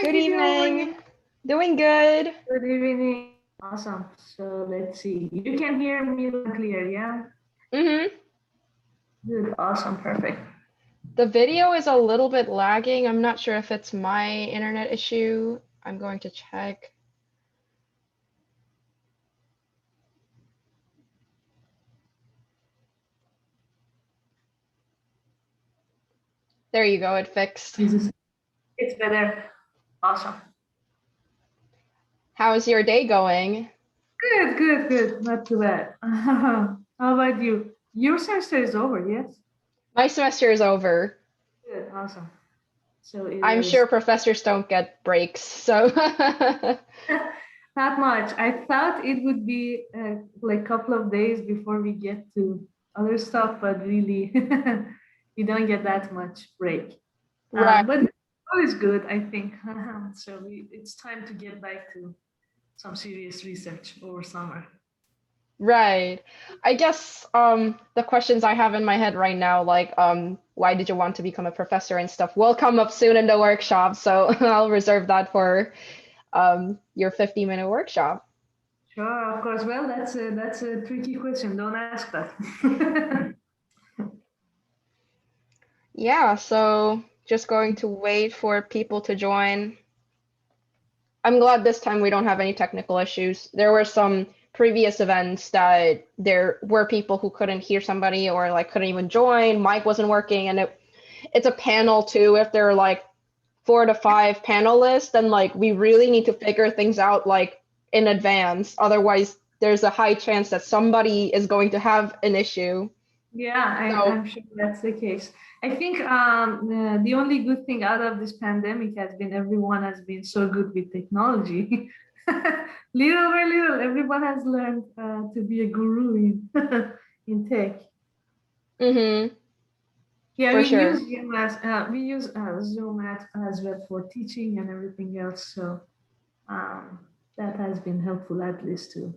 Good Kitty, how are you? evening. Doing good. Good evening. Awesome. So let's see. You can hear me loud and clear, yeah? Mm-hmm. Good. Awesome. Perfect. The video is a little bit lagging. I'm not sure if it's my internet issue. I'm going to check. There you go, it fixed. It's better. Awesome. How's your day going? Good, good, good. Not too bad. How about you? Your semester is over, yes? My semester is over. Good. Awesome. So it I'm was sure professors don't get breaks, so not much. I thought it would be like a couple of days before we get to other stuff, but really, we don't get that much break. right. But it's always good, I think. So it's time to get back to some serious research over summer. Right. I guess the questions I have in my head right now, like why did you want to become a professor and stuff, will come up soon in the workshop, so I'll reserve that for your 50-minute workshop. Sure, of course. Well, that's a tricky question. Don't ask that. Yeah, so just going to wait for people to join. I'm glad this time we don't have any technical issues. There were some previous events that there were people who couldn't hear somebody or like couldn't even join, mic wasn't working, and it's a panel too. If there are like 4 to 5 panelists, then like we really need to figure things out like in advance. Otherwise, there's a high chance that somebody is going to have an issue. Yeah, So, I'm sure that's the case. I think the only good thing out of this pandemic has been everyone has been so good with technology. Little by little, everyone has learned to be a guru in in tech. mm-hmm, Yeah, for we use sure. Zoom as well for teaching and everything else. So um, that has been helpful at least to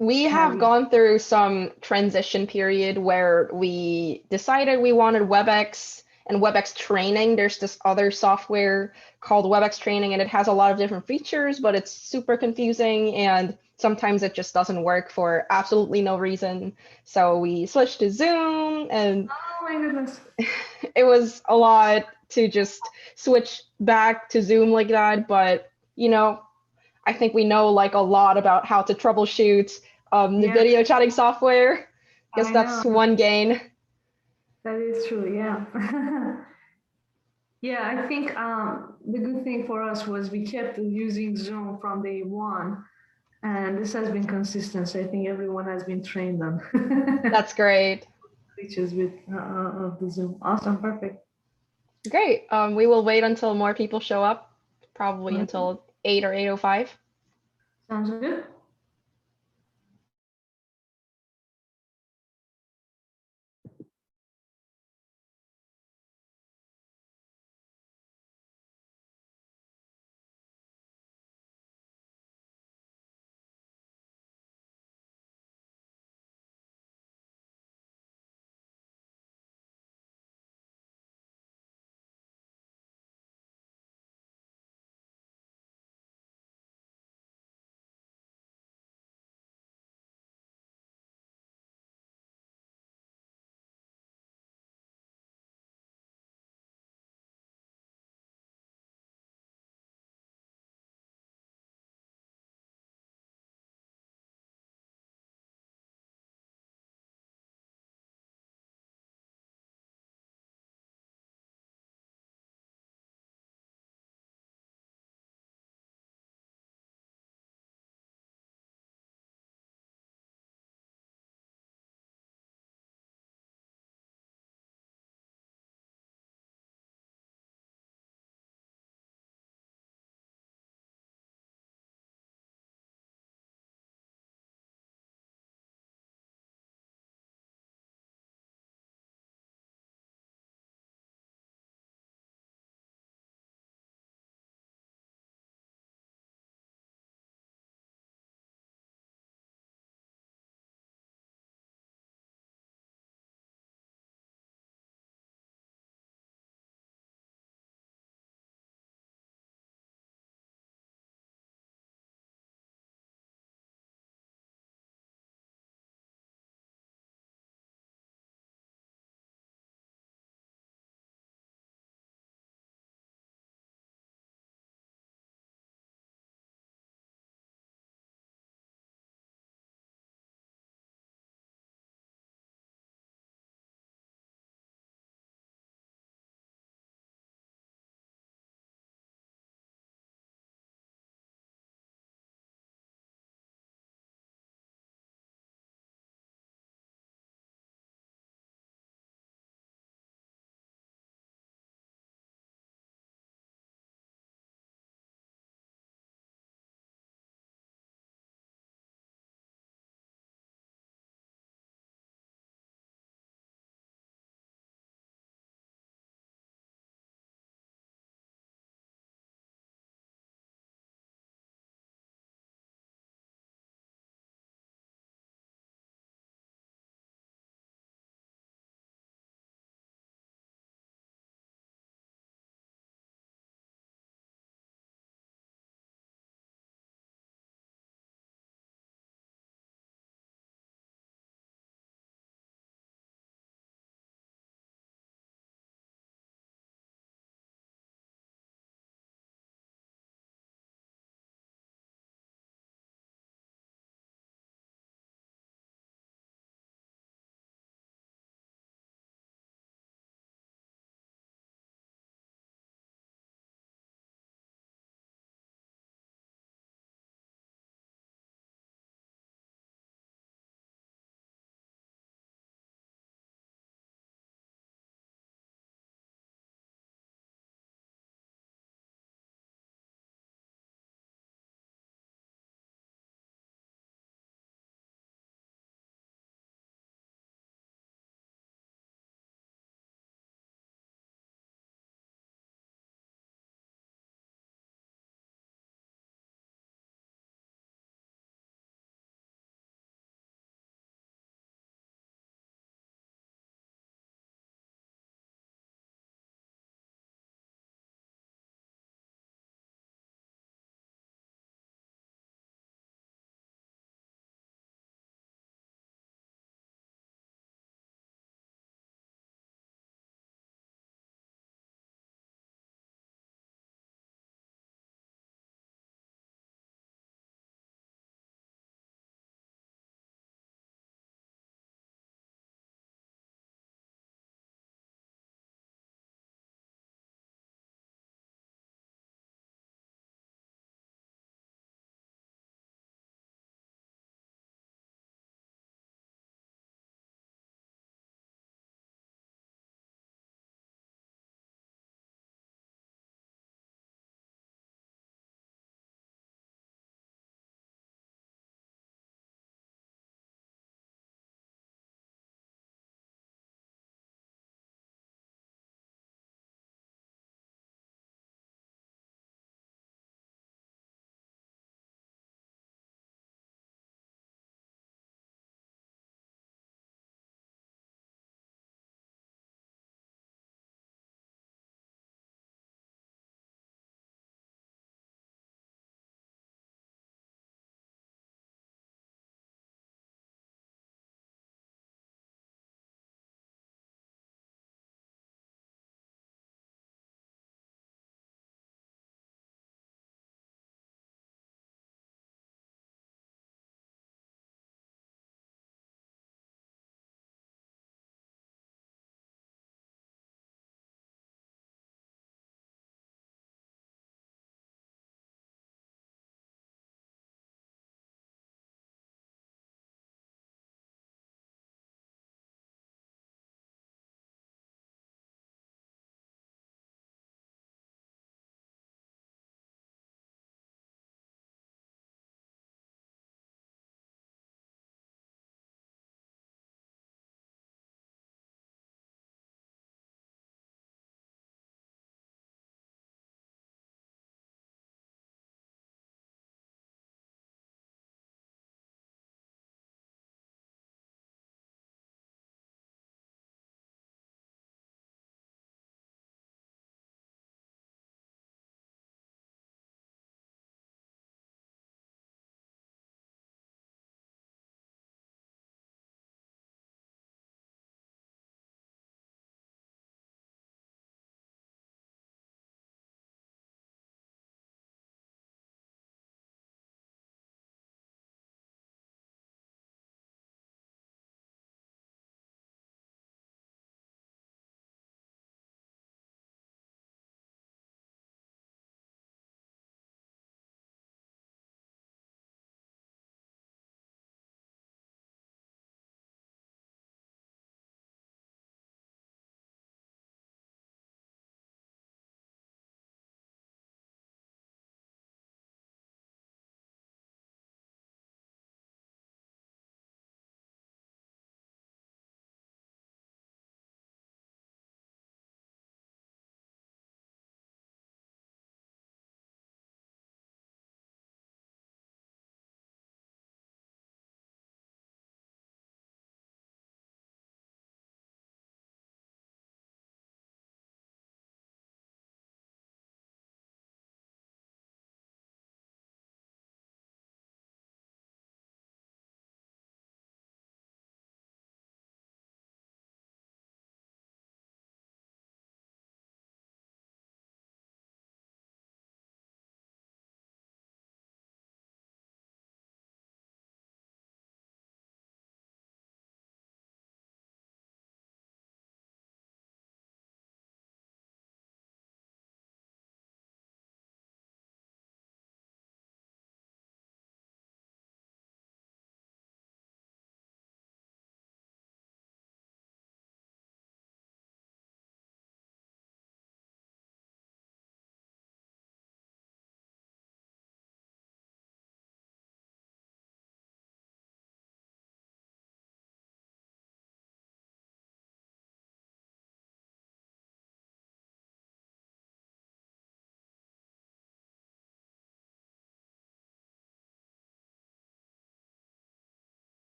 We have have it. gone through some transition period where we decided we wanted Webex and Webex Training. There's this other software called Webex Training, and it has a lot of different features, but it's super confusing and sometimes it just doesn't work for absolutely no reason. So we switched to Zoom, and Oh my goodness. it was a lot to just switch back to Zoom like that, but you know, I think we know like a lot about how to troubleshoot the Yeah, video chatting software. Guess I know. that's one gain. That is true. Yeah. Yeah, I think the good thing for us was we kept using Zoom from day one, and this has been consistent. So I think everyone has been trained on That's great. features with of the Zoom. Awesome, perfect. Great. We will wait until more people show up, probably Mhm. until 8 or 8:05. Sounds good.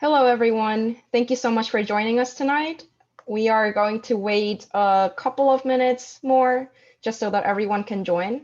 Hello, everyone. Thank you so much for joining us tonight. We are going to wait a couple of minutes more just so that everyone can join.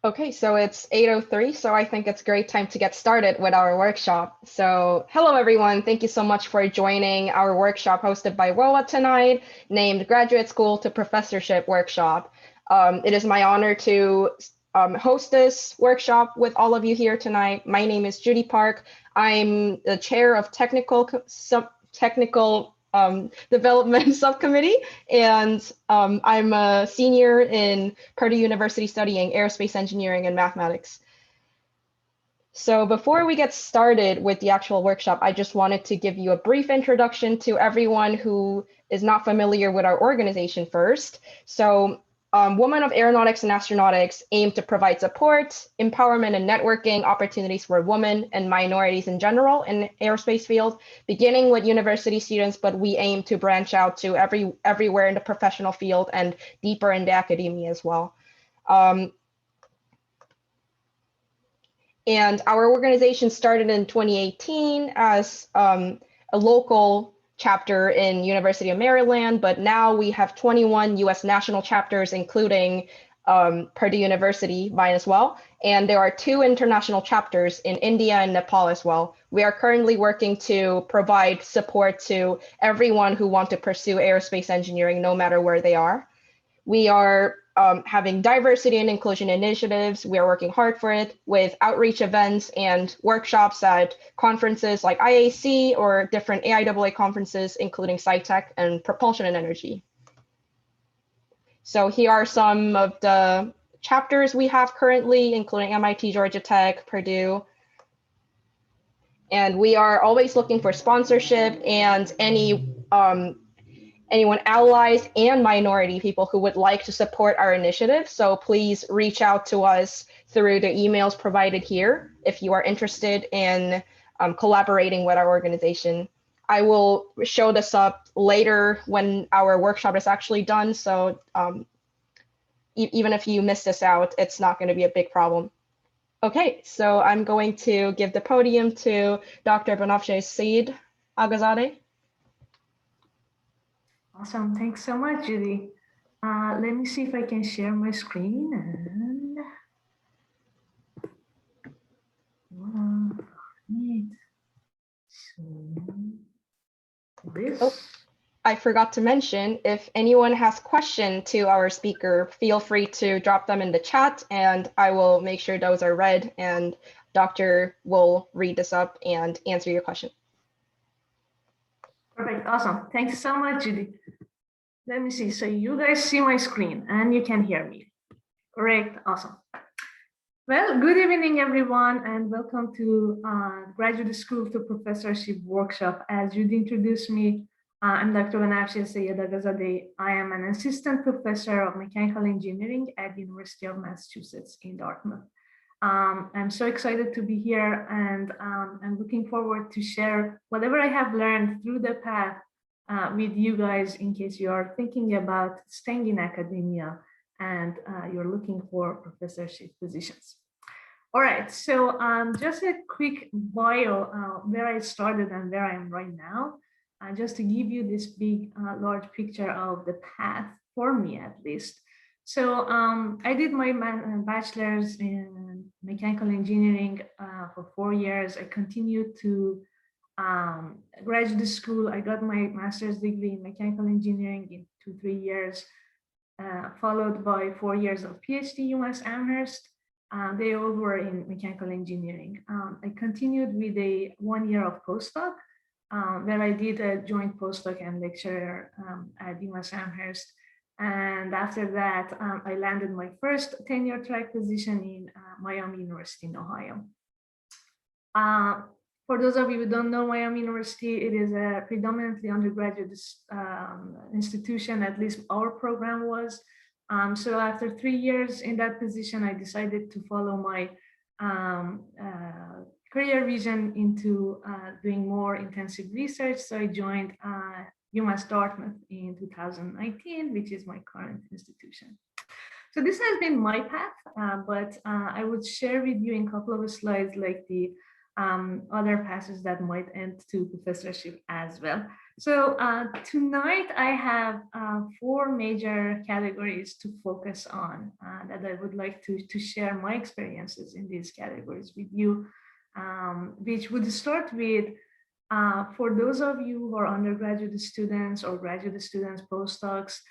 Okay, so it's 8:03, so I think it's a great time to get started with our workshop. So hello, everyone. Thank you so much for joining our workshop hosted by WOA tonight, named Graduate School to Professorship Workshop. It is my honor to host this workshop with all of you here tonight. My name is Judy Park. I'm the chair of technical development subcommittee, and I'm a senior in Purdue University studying aerospace engineering and mathematics. So before we get started with the actual workshop, I just wanted to give you a brief introduction to everyone who is not familiar with our organization first. So Women of Aeronautics and Astronautics aim to provide support, empowerment, and networking opportunities for women and minorities in general in the aerospace field, beginning with university students, but we aim to branch out to everywhere in the professional field and deeper into academia as well. And our organization started in 2018 as a local chapter in University of Maryland, but now we have 21 US national chapters, including Purdue University, mine as well. And there are 2 international chapters in India and Nepal as well. We are currently working to provide support to everyone who wants to pursue aerospace engineering, no matter where they are. We are having diversity and inclusion initiatives. We are working hard for it with outreach events and workshops at conferences like IAC or different AIAA conferences, including SciTech and Propulsion and Energy. So here are some of the chapters we have currently, including MIT, Georgia Tech, Purdue. And we are always looking for sponsorship and anyone allies and minority people who would like to support our initiative. So please reach out to us through the emails provided here if you are interested in collaborating with our organization. I will show this up later when our workshop is actually done. So even if you miss this out, it's not going to be a big problem. Okay, so I'm going to give the podium to Dr. Banafsheh Seyed-Aghazadeh. Awesome, thanks so much, Judy. Let me see if I can share my screen and this. Oh, I forgot to mention, if anyone has questions to our speaker, feel free to drop them in the chat and I will make sure those are read and Doctor will read this up and answer your question. Perfect, awesome. Thanks so much, Judy. Let me see, so you guys see my screen and you can hear me. Correct, awesome. Well, good evening, everyone, and welcome to Graduate School to Professorship workshop. As Judy introduced me, I'm Dr. Banafsheh Seyed-Aghazadeh. I am an assistant professor of mechanical engineering at the University of Massachusetts in Dartmouth. I'm so excited to be here, and I'm looking forward to share whatever I have learned through the path with you guys in case you are thinking about staying in academia and you're looking for professorship positions. All right, so just a quick bio where I started and where I am right now, just to give you this big, large picture of the path for me at least. So I did my bachelor's in mechanical engineering for 4 years. I continued to graduate school. I got my master's degree in mechanical engineering in 2-3 years. Followed by 4 years of PhD UMass Amherst. They all were in mechanical engineering. I continued with a 1 year of postdoc, where I did a joint postdoc and lecturer at UMass Amherst. And after that, I landed my first tenure track position in Miami University in Ohio. For those of you who don't know Miami University, it is a predominantly undergraduate institution, at least our program was. So after 3 years in that position, I decided to follow my career vision into doing more intensive research. So I joined UMass Dartmouth in 2019, which is my current institution. So this has been my path, but I would share with you in a couple of slides like the other passes that might end to professorship as well. So tonight I have 4 major categories to focus on that I would like to share my experiences in these categories with you, which would start with, for those of you who are undergraduate students or graduate students, postdocs,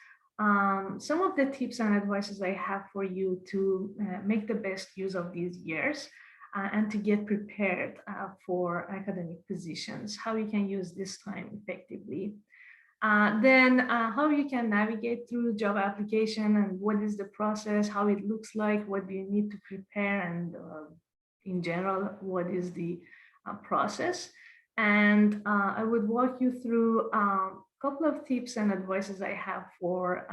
some of the tips and advices I have for you to make the best use of these years. And to get prepared for academic positions, how you can use this time effectively. Then how you can navigate through job application and what is the process, how it looks like, what do you need to prepare, and in general, what is the process. And I would walk you through a couple of tips and advices I have for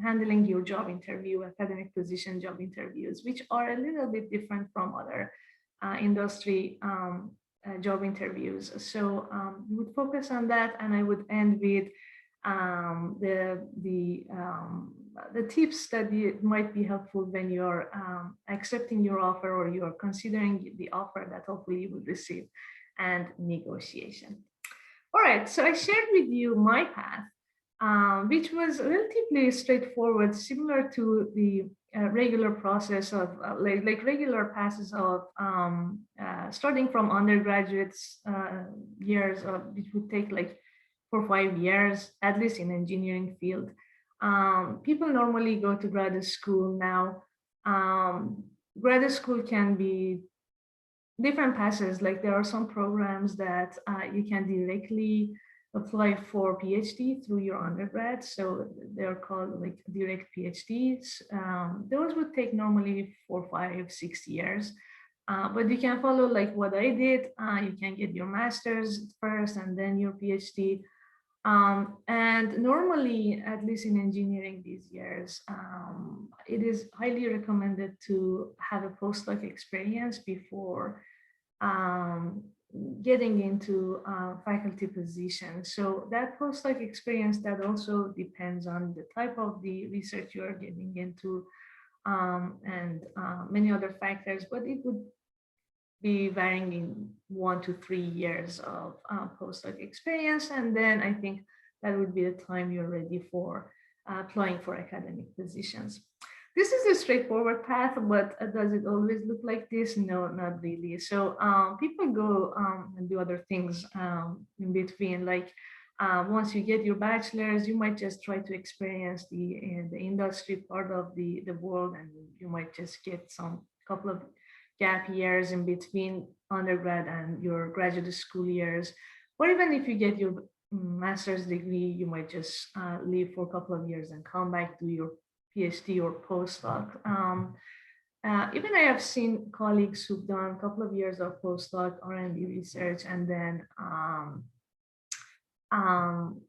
handling your job interview, academic position job interviews, which are a little bit different from other industry job interviews. So we would focus on that, and I would end with the tips that might be helpful when you're accepting your offer or you're considering the offer that hopefully you will receive, and negotiation. All right, so I shared with you my path, which was relatively straightforward, similar to the regular process of like regular passes of starting from undergraduates years, which would take like 4 or 5 years, at least in engineering field. People normally go to graduate school now. Graduate school can be different passes. Like there are some programs that you can directly apply for PhD through your undergrad. So they're called like direct PhDs. Those would take normally 4, 5, 6 years. But you can follow like what I did. You can get your master's first and then your PhD. And normally, at least in engineering these years, it is highly recommended to have a postdoc experience before getting into faculty positions. So that postdoc experience, that also depends on the type of the research you are getting into and many other factors, but it would be varying in 1 to 3 years of postdoc experience. And then I think that would be the time you're ready for applying for academic positions. This is a straightforward path, but does it always look like this? No, not really. So people go and do other things in between. Like once you get your bachelor's, you might just try to experience the industry part of the world, and you might just get some couple of gap years in between undergrad and your graduate school years. Or even if you get your master's degree, you might just leave for a couple of years and come back to your PhD or postdoc. Even I have seen colleagues who've done a couple of years of postdoc R&D research, and then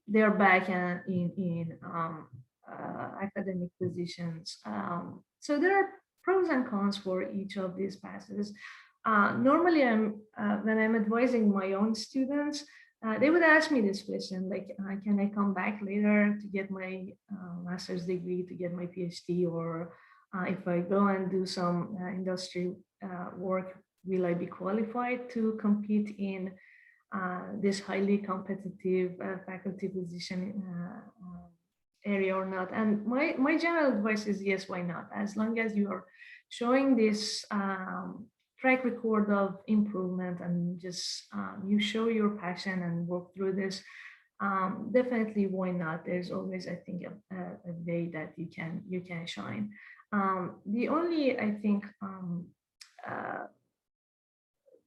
they're back in academic positions. So there are pros and cons for each of these paths. Normally, when I'm advising my own students, they would ask me this question, like, can I come back later to get my master's degree, to get my PhD, or if I go and do some industry work, will I be qualified to compete in this highly competitive faculty position area or not? And my general advice is yes, why not? As long as you are showing this track record of improvement and just you show your passion and work through this, definitely why not? There's always, I think, a way that you can shine. The only, I think,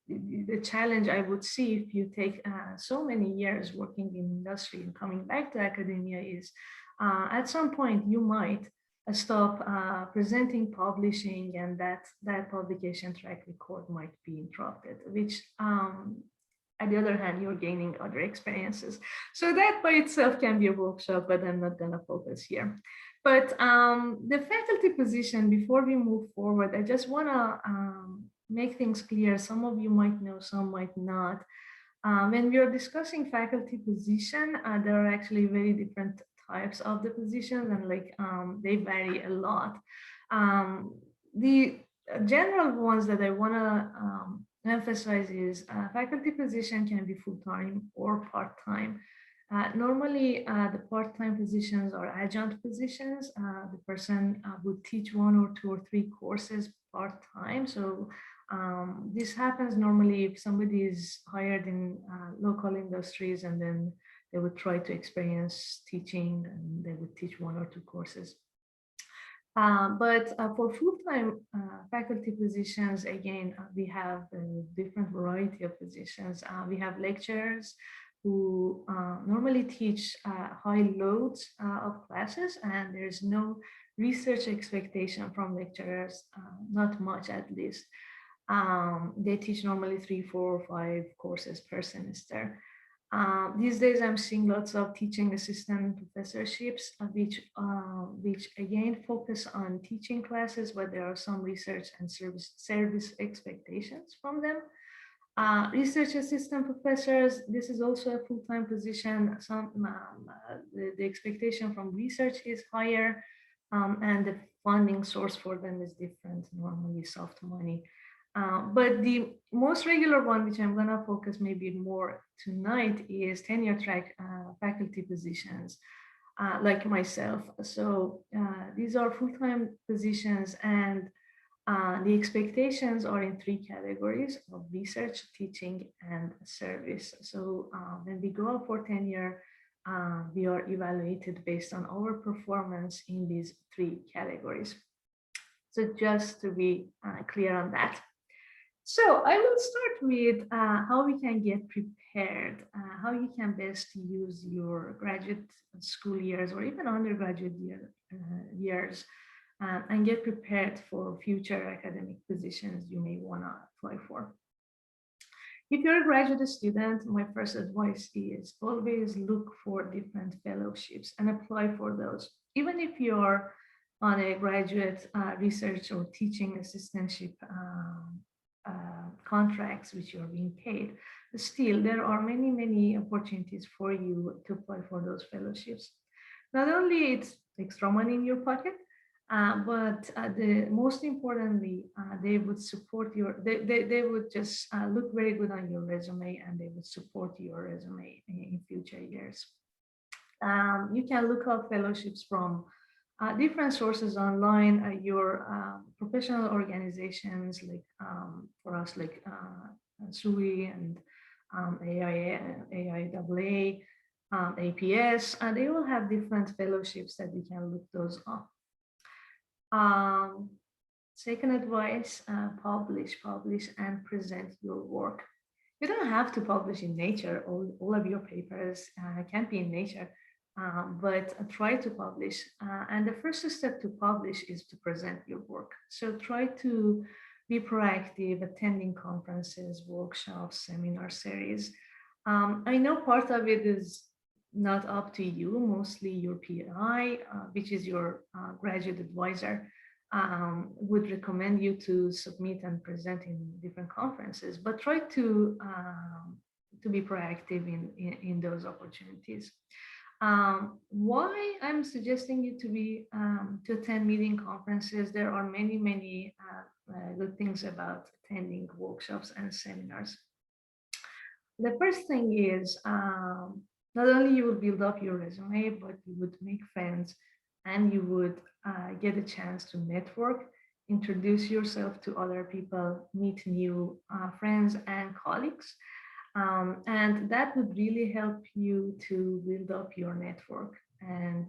the challenge I would see if you take so many years working in industry and coming back to academia is at some point you might stop presenting, publishing, and that publication track record might be interrupted, which on the other hand, you're gaining other experiences. So that by itself can be a workshop, but I'm not gonna focus here. But the faculty position, before we move forward, I just wanna make things clear. Some of you might know, some might not. When we are discussing faculty position, there are actually very different types of the positions, and like they vary a lot. The general ones that I wanna emphasize is faculty position can be full-time or part-time. Normally, the part-time positions are adjunct positions. The person would teach 1 or 2 or 3 courses part-time. So this happens normally if somebody is hired in local industries, and then they would try to experience teaching, and they would teach 1 or 2 courses. But for full-time faculty positions, again, we have a different variety of positions. We have lecturers who normally teach high loads of classes, and there's no research expectation from lecturers, not much at least. They teach normally 3, 4, 5 courses per semester. These days, I'm seeing lots of teaching assistant professorships, which again focus on teaching classes, but there are some research and service expectations from them. Research assistant professors, this is also a full-time position. The expectation from research is higher, and the funding source for them is different, normally soft money. But the most regular one, which I'm gonna focus maybe more tonight, is tenure track faculty positions, like myself. So these are full-time positions, and the expectations are in 3 categories of research, teaching, and service. So when we go up for tenure, we are evaluated based on our performance in these 3 categories. So just to be clear on that. So I will start with how we can get prepared, how you can best use your graduate school years or even undergraduate years and get prepared for future academic positions you may want to apply for. If you're a graduate student, my first advice is always look for different fellowships and apply for those. Even if you're on a graduate research or teaching assistantship contracts which you're being paid, still there are many, many opportunities for you to apply for those fellowships. Not only it's extra money in your pocket, but the most importantly, they would support they would just look very good on your resume and they would support your resume in future years. You can look up fellowships from different sources online, your professional organizations like for us like SUI and AIAA, APS, and they will have different fellowships that we can look those up. Second advice, publish and present your work. You don't have to publish in Nature. All of your papers can't be in Nature, but try to publish. And the first step to publish is to present your work. So try to be proactive, attending conferences, workshops, seminar series. I know part of it is not up to you, mostly your PI, which is your graduate advisor, would recommend you to submit and present in different conferences, but try to be proactive in those opportunities. Why I'm suggesting you to attend meeting conferences? There are many good things about attending workshops and seminars. The first thing is not only you will build up your resume, but you would make friends and you would get a chance to network, introduce yourself to other people, meet new friends and colleagues. And that would really help you to build up your network and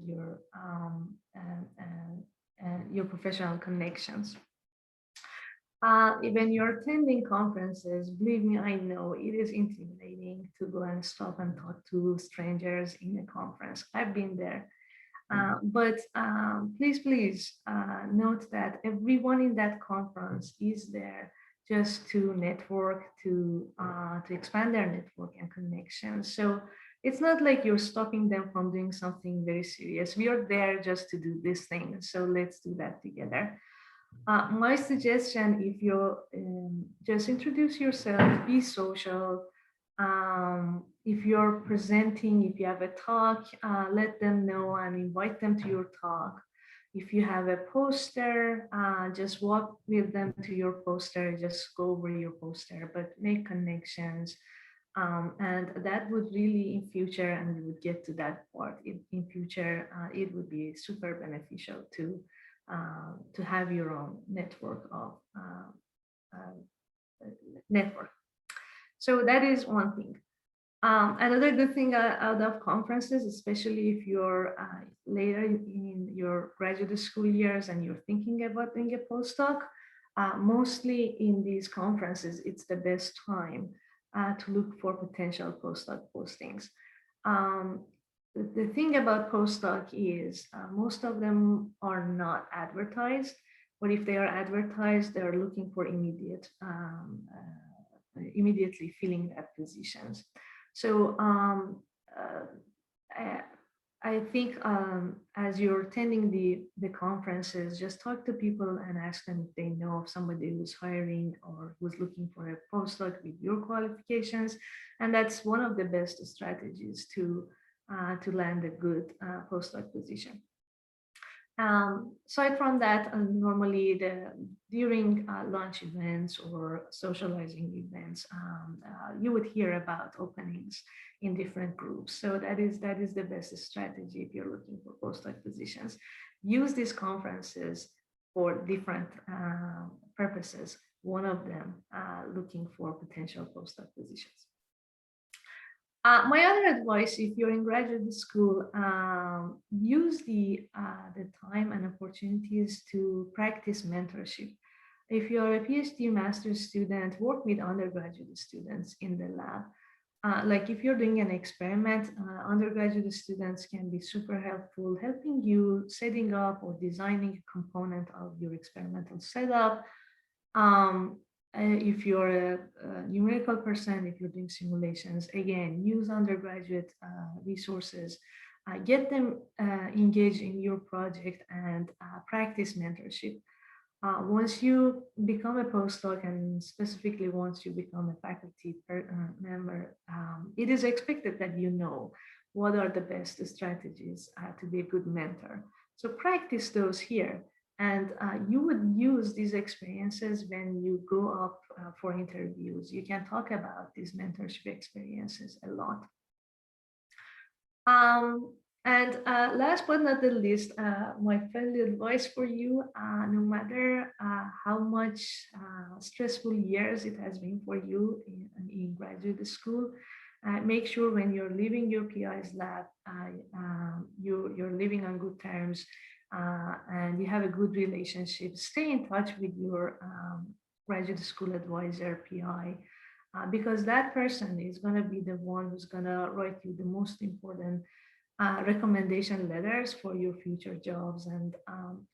your professional connections. When you're attending conferences, believe me, I know it is intimidating to go and stop and talk to strangers in a conference. I've been there. But please note that everyone in that conference is there just to network, to expand their network and connections. So it's not like you're stopping them from doing something very serious. We are there just to do this thing. So let's do that together. My suggestion, if you just introduce yourself, be social. If you're presenting, if you have a talk, let them know and invite them to your talk. If you have a poster, just walk with them to your poster, just go over your poster, but make connections. And that would really in future, and we would get to that part, in future, it would be super beneficial to have your own network of network. So that is one thing. Another good thing out of conferences, especially if you're later in your graduate school years and you're thinking about doing a postdoc, mostly in these conferences, it's the best time to look for potential postdoc postings. The thing about postdoc is most of them are not advertised, but if they are advertised, they're looking for immediately filling that positions. So I think as you're attending the conferences, just talk to people and ask them if they know of somebody who's hiring or who's looking for a postdoc with your qualifications. And that's one of the best strategies to land a good postdoc position. Aside from that, normally during lunch events or socializing events, you would hear about openings in different groups. So that is the best strategy if you're looking for postdoc positions. Use these conferences for different purposes. One of them looking for potential postdoc positions. My other advice, if you're in graduate school, use the time and opportunities to practice mentorship. If you're a PhD master's student, work with undergraduate students in the lab. Like if you're doing an experiment, undergraduate students can be super helpful, helping you setting up or designing a component of your experimental setup. If you're a numerical person, if you're doing simulations, again, use undergraduate resources, get them engaged in your project, and practice mentorship. Once you become a postdoc, and specifically once you become a faculty member, it is expected that you know what are the best strategies to be a good mentor. So practice those here. And you would use these experiences when you go up for interviews. You can talk about these mentorship experiences a lot. And last but not the least, my friendly advice for you, no matter how much stressful years it has been for you in graduate school, make sure when you're leaving your PI's lab, you're living on good terms and you have a good relationship. Stay in touch with your graduate school advisor, PI, because that person is going to be the one who's going to write you the most important recommendation letters for your future jobs. And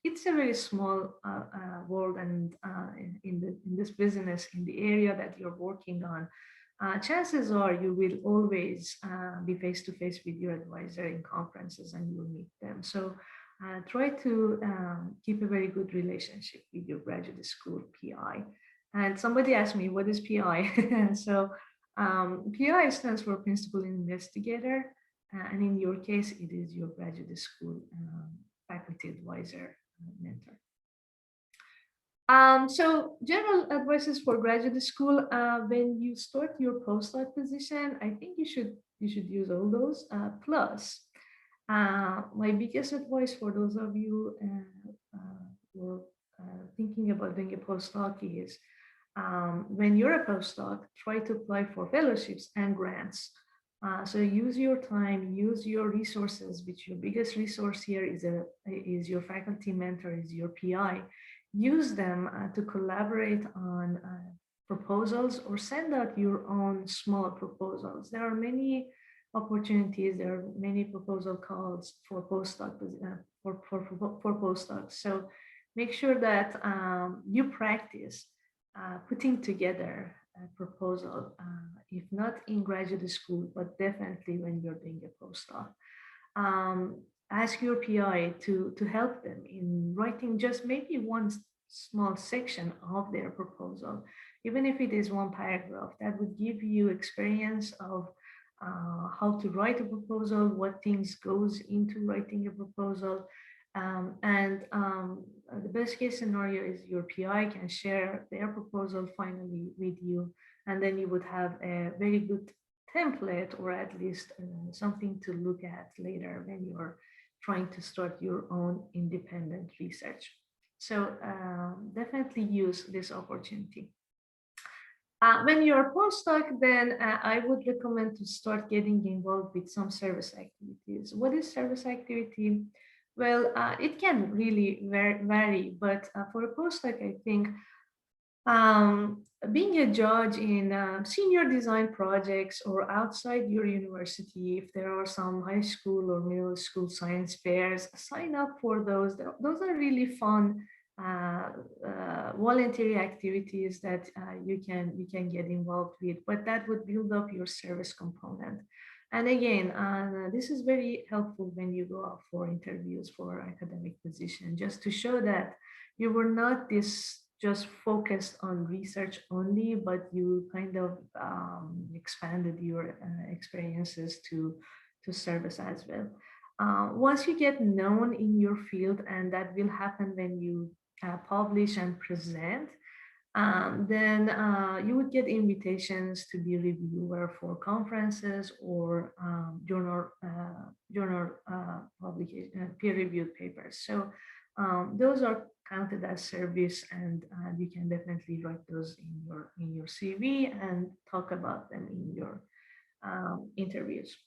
it's a very small world, and in this business, in the area that you're working on, chances are you will always be face to face with your advisor in conferences and you'll meet them. So try to keep a very good relationship with your graduate school PI. And somebody asked me, what is PI? So PI stands for Principal Investigator. And in your case, it is your graduate school faculty advisor mentor. So general advices for graduate school, when you start your postdoc position, I think you should use all those. Plus, my biggest advice for those of you who are thinking about doing a postdoc is, when you're a postdoc, try to apply for fellowships and grants. So use your time, use your resources, which your biggest resource here is your faculty mentor, is your PI. Use them to collaborate on proposals or send out your own small proposals. There are many opportunities, there are many proposal calls for postdoc for postdocs. So make sure that you practice putting together a proposal, if not in graduate school, but definitely when you're doing a postdoc. Ask your PI to help them in writing just maybe one small section of their proposal, even if it is one paragraph. That would give you experience of how to write a proposal, what things goes into writing a proposal. The best case scenario is your PI can share their proposal finally with you, and then you would have a very good template, or at least something to look at later when you're trying to start your own independent research. So definitely use this opportunity. When you're a postdoc, then I would recommend to start getting involved with some service activities. What is service activity? Well, it can really vary, but for a postdoc, I think being a judge in senior design projects or outside your university, if there are some high school or middle school science fairs, sign up for those. Those are really fun voluntary activities that you can get involved with, but that would build up your service component. And again, this is very helpful when you go out for interviews for academic position, just to show that you were not just focused on research only, but you kind of expanded your experiences to service as well. Once you get known in your field, and that will happen when you publish and present, then you would get invitations to be reviewer for conferences or journal publication, peer-reviewed papers. So those are counted as service, and you can definitely write those in your CV and talk about them in your interviews.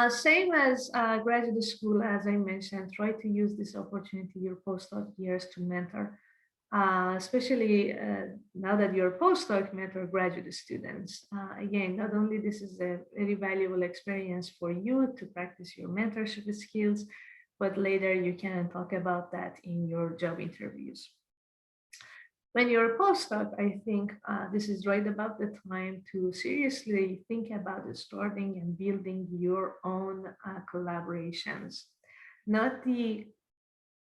Same as graduate school, as I mentioned, try to use this opportunity, your postdoc years, to mentor especially now that you're postdoc mentor graduate students. Again, not only this is a very valuable experience for you to practice your mentorship skills, but later you can talk about that in your job interviews. When you're a postdoc, I think this is right about the time to seriously think about starting and building your own collaborations. Not the,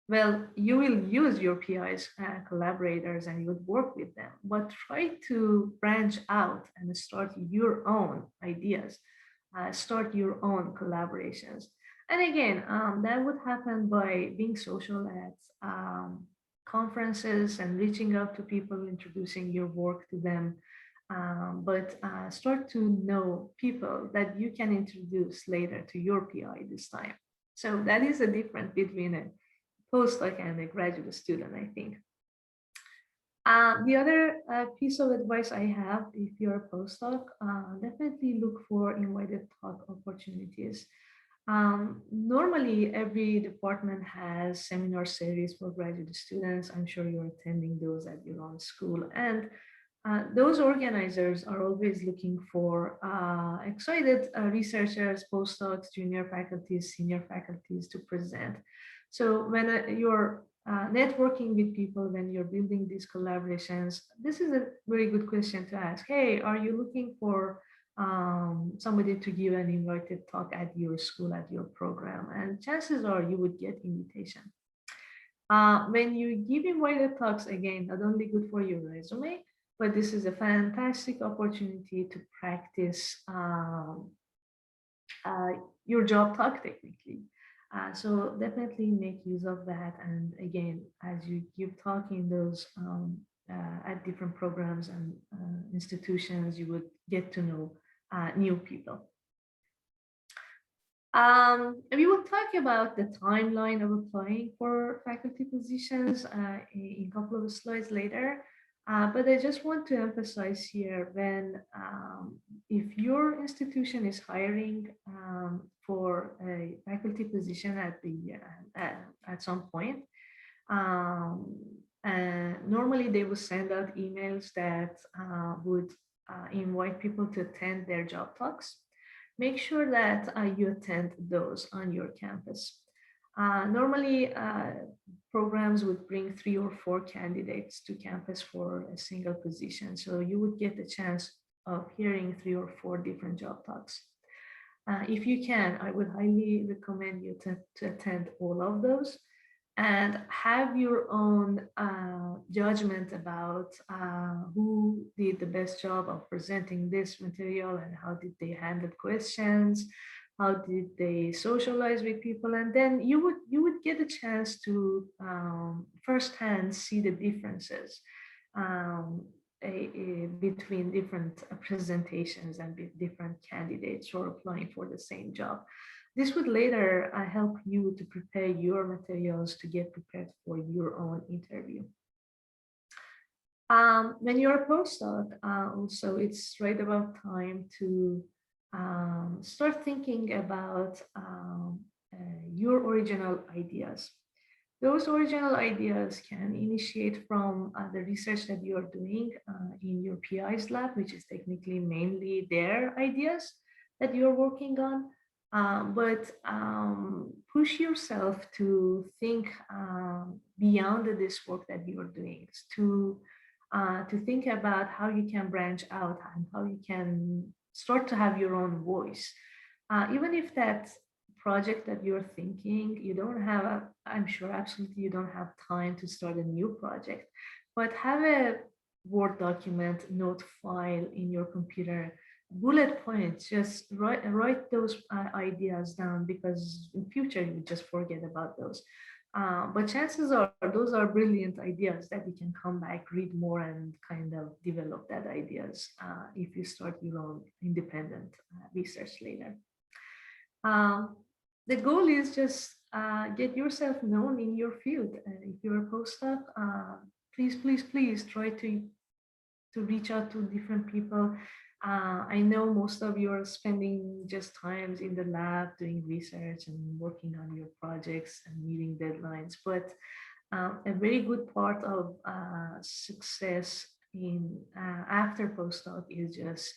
well, you will use your PI's collaborators and you would work with them, but try to branch out and start your own ideas, start your own collaborations. And again, that would happen by being social at conferences and reaching out to people, introducing your work to them. But start to know people that you can introduce later to your PI this time. So that is a difference between a postdoc and a graduate student, I think. The other piece of advice I have, if you're a postdoc, definitely look for invited talk opportunities. Normally, every department has seminar series for graduate students. I'm sure you're attending those at your own school. And those organizers are always looking for excited researchers, postdocs, junior faculties, senior faculties to present. So when you're networking with people, when you're building these collaborations, this is a very good question to ask. Hey, are you looking for somebody to give an invited talk at your school, at your program? And chances are you would get invitation. When you give invited talks, again, not only good for your resume, but this is a fantastic opportunity to practice your job talk technically. So definitely make use of that. And again, as you give talk in those at different programs and institutions, you would get to know new people. We will talk about the timeline of applying for faculty positions in a couple of slides later. But I just want to emphasize here, when if your institution is hiring for a faculty position at some point, normally they will send out emails that would invite people to attend their job talks. Make sure that you attend those on your campus. Normally, programs would bring 3 or 4 candidates to campus for a single position. So you would get the chance of hearing 3 or 4 different job talks. If you can, I would highly recommend you to attend all of those and have your own judgment about who did the best job of presenting this material and how did they handle questions, how did they socialize with people, and then you would get a chance to firsthand see the differences between different presentations and different candidates who are applying for the same job. This would later help you to prepare your materials to get prepared for your own interview. When you're a postdoc, also it's right about time to start thinking about your original ideas. Those original ideas can initiate from the research that you are doing in your PI's lab, which is technically mainly their ideas that you're working on. But push yourself to think beyond this work that you are doing, to think about how you can branch out and how you can start to have your own voice. Even if that project that you're thinking, you don't have, I'm sure absolutely you don't have time to start a new project, but have a Word document, note file in your computer, bullet points, just write those ideas down, because in future you just forget about those. But chances are those are brilliant ideas that you can come back, read more, and kind of develop that ideas if you start your own independent research later. The goal is just get yourself known in your field. If you're a postdoc, please try to reach out to different people. I know most of you are spending just times in the lab doing research and working on your projects and meeting deadlines, but a very good part of success in after postdoc is just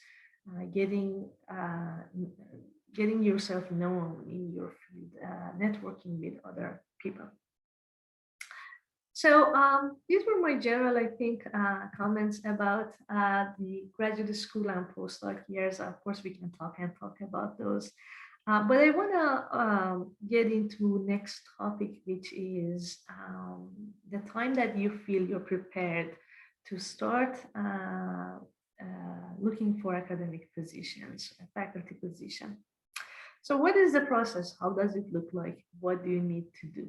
getting yourself known in your field, networking with other people. So these were my general, I think, comments about the graduate school and postdoc years. Of course, we can talk about those. But I want to get into next topic, which is the time that you feel you're prepared to start looking for academic positions, a faculty position. So what is the process? How does it look like? What do you need to do?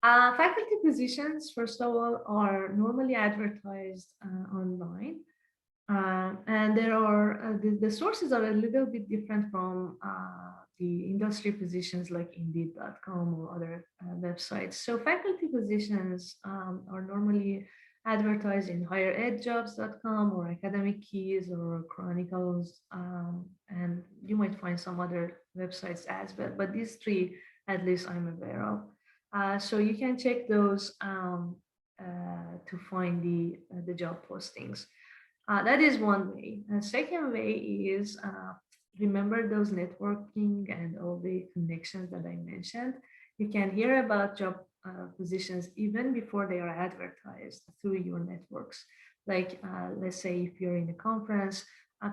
Faculty positions, first of all, are normally advertised online. And there are, the sources are a little bit different from the industry positions like Indeed.com or other websites. So faculty positions are normally advertised in higheredjobs.com or Academic Keys or Chronicles. And you might find some other websites as well, but these three, at least I'm aware of. So you can check those to find the job postings. That is one way. The second way is remember those networking and all the connections that I mentioned. You can hear about job positions even before they are advertised through your networks. Like let's say if you're in a conference,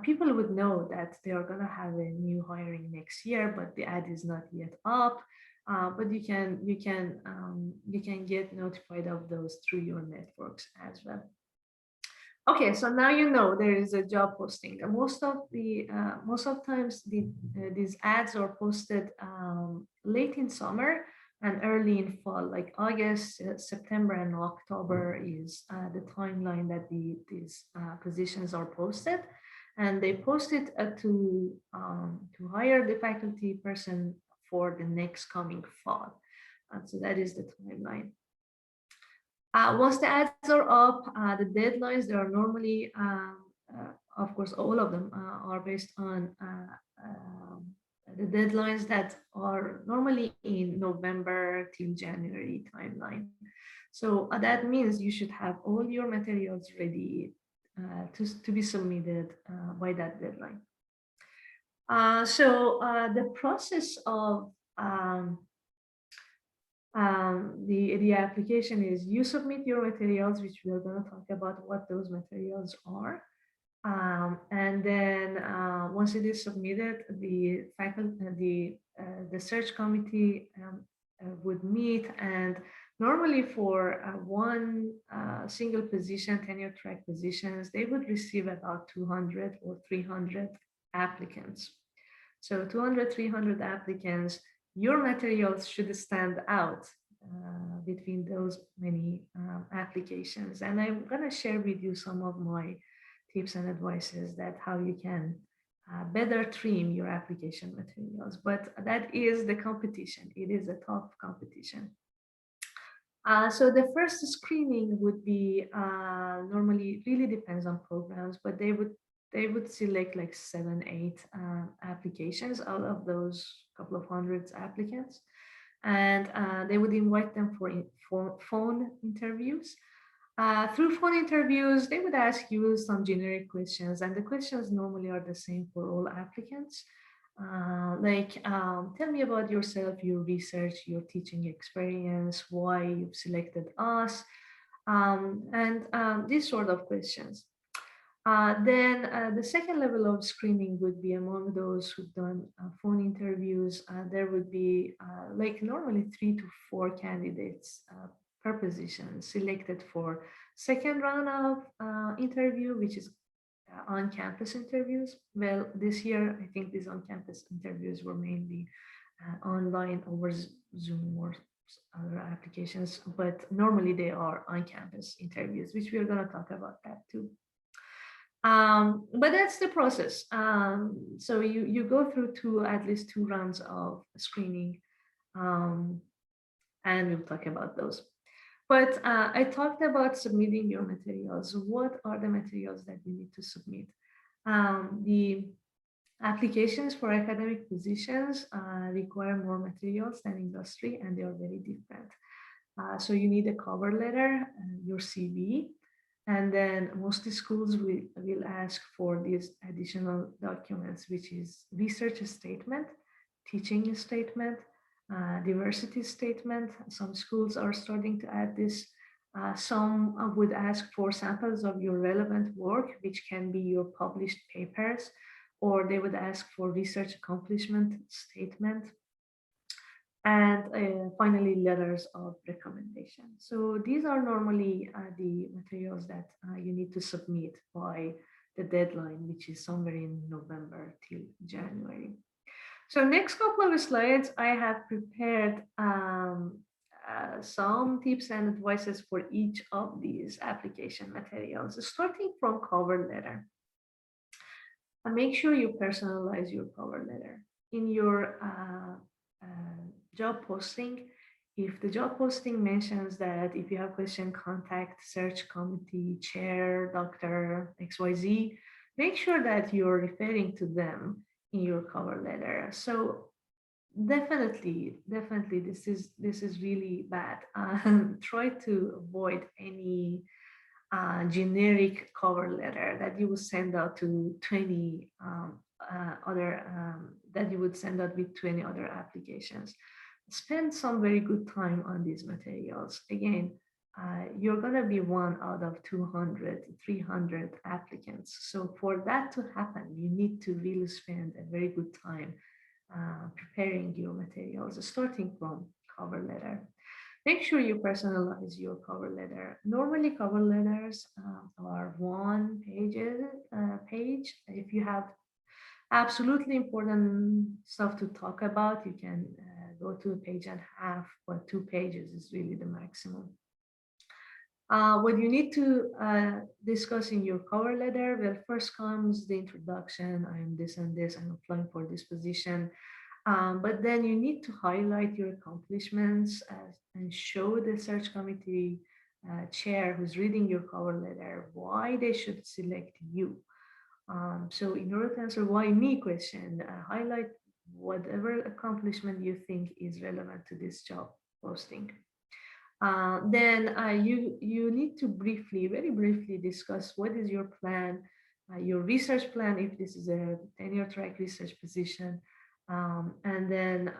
people would know that they are going to have a new hiring next year, but the ad is not yet up. But you can get notified of those through your networks as well. Okay, so now you know there is a job posting. Most of times these ads are posted late in summer and early in fall, like August, September, and October is the timeline that these positions are posted, and they post it to hire the faculty person for the next coming fall. So that is the timeline. Once the ads are up, the deadlines, they are normally, of course, all of them are based on the deadlines that are normally in November till January timeline. So that means you should have all your materials ready to be submitted by that deadline. So the process of the application is you submit your materials, which we are going to talk about what those materials are. And then once it is submitted, the faculty, the search committee would meet, and normally for one single position, tenure track positions, they would receive about 200 or 300 applicants. So 200, 300 applicants, your materials should stand out between those many applications. And I'm going to share with you some of my tips and advices that how you can better trim your application materials. But that is the competition. It is a tough competition. So the first screening would be normally, really depends on programs, but they would select like 7, 8 applications out of those couple of hundreds applicants, and they would invite them for phone interviews. Through phone interviews, they would ask you some generic questions, and the questions normally are the same for all applicants. Tell me about yourself, your research, your teaching experience, why you've selected us, and these sort of questions. Then the second level of screening would be among those who've done phone interviews. There would be like normally 3 to 4 candidates per position selected for second round of interview, which is on-campus interviews. Well, this year, I think these on-campus interviews were mainly online over Zoom or other applications, but normally they are on-campus interviews, which we are going to talk about that too. But that's the process. So you go through at least 2 rounds of screening, and we'll talk about those. But I talked about submitting your materials. What are the materials that you need to submit? The applications for academic positions require more materials than industry, and they are very different. So you need a cover letter, your CV, and then most schools will ask for these additional documents, which is research statement, teaching statement, diversity statement. Some schools are starting to add this. Some would ask for samples of your relevant work, which can be your published papers, or they would ask for research accomplishment statement, and finally letters of recommendation. So these are normally the materials that you need to submit by the deadline, which is somewhere in November till January. So next couple of slides, I have prepared some tips and advices for each of these application materials, starting from cover letter. Make sure you personalize your cover letter. In your job posting, if the job posting mentions that if you have question, contact search committee chair, Dr. XYZ, make sure that you're referring to them in your cover letter. So definitely, this is really bad. Try to avoid any generic cover letter that you would send out to 20 that you would send out with 20 other applications. Spend some very good time on these materials. Again, you're going to be one out of 200, 300 applicants. So for that to happen, you need to really spend a very good time preparing your materials, starting from cover letter. Make sure you personalize your cover letter. Normally, cover letters are one page. If you have absolutely important stuff to talk about, you can go to a page and a half, but 2 pages is really the maximum. What you need to discuss in your cover letter, well, first comes the introduction. I am this and this, I'm applying for this position. But then you need to highlight your accomplishments and show the search committee chair who's reading your cover letter why they should select you. So in order to answer why me question, highlight whatever accomplishment you think is relevant to this job posting. Then you need to very briefly discuss what is your plan, your research plan if this is a tenure track research position. And then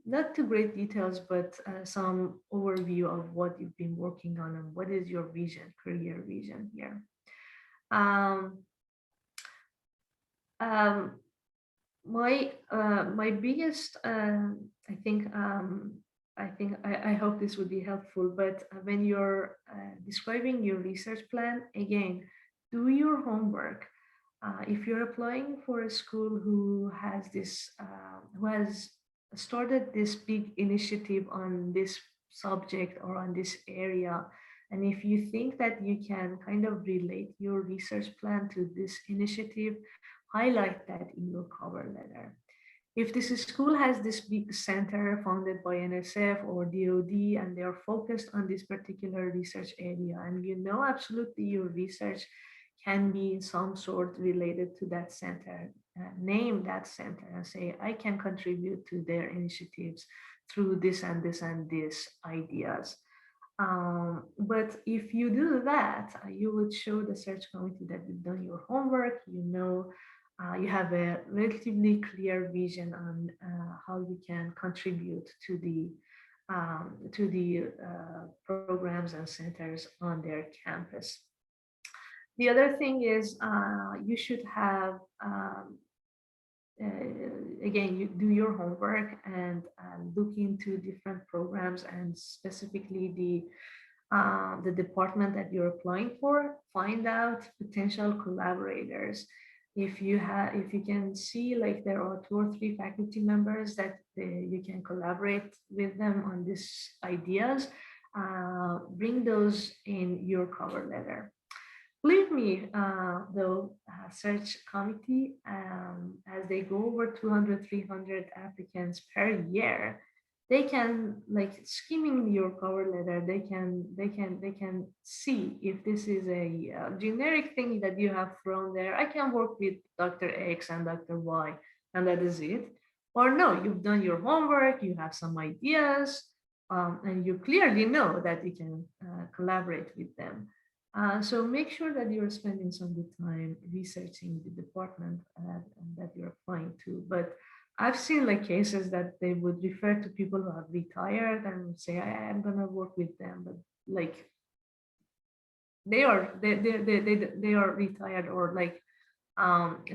not too great details, but some overview of what you've been working on and what is your vision, career vision here. My biggest, I hope this would be helpful, but when you're describing your research plan, again, do your homework. If you're applying for a school who has who has started this big initiative on this subject or on this area, and if you think that you can kind of relate your research plan to this initiative, highlight that in your cover letter. If this school has this big center funded by NSF or DoD and they are focused on this particular research area, and you know absolutely your research can be in some sort related to that center, name that center and say, I can contribute to their initiatives through this and this and this ideas. But if you do that, you would show the search committee that you've done your homework, you know, you have a relatively clear vision on how you can contribute to the programs and centers on their campus. The other thing is you should have, again, you do your homework and look into different programs and specifically the department that you're applying for. Find out potential collaborators. If you can see like there are 2 or 3 faculty members that you can collaborate with them on these ideas, bring those in your cover letter. Believe me, though, search committee, as they go over 200, 300 applicants per year, they can, like, skimming your cover letter, they can see if this is a generic thing that you have thrown there. I can work with Dr. X and Dr. Y, and that is it. Or no, you've done your homework, you have some ideas, and you clearly know that you can collaborate with them. So make sure that you're spending some good time researching the department that you're applying to. But I've seen like cases that they would refer to people who have retired and say, I'm gonna work with them, but like they are retired, or like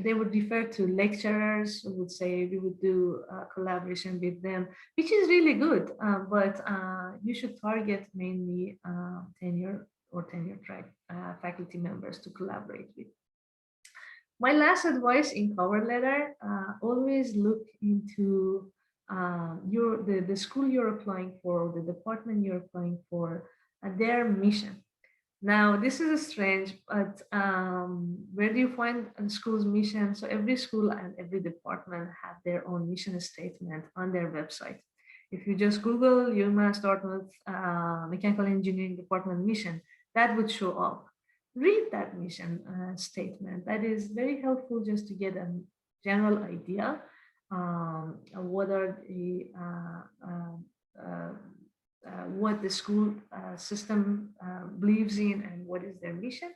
they would refer to lecturers who would say we would do collaboration with them, which is really good. But you should target mainly tenure or tenure track faculty members to collaborate with. My last advice in cover letter, always look into the school you're applying for, the department you're applying for, their mission. Now, this is strange, but where do you find a school's mission? So every school and every department have their own mission statement on their website. If you just Google UMass Dartmouth Mechanical Engineering Department mission, that would show up. Read that mission statement. That is very helpful just to get a general idea what are the what the school system believes in and what is their mission.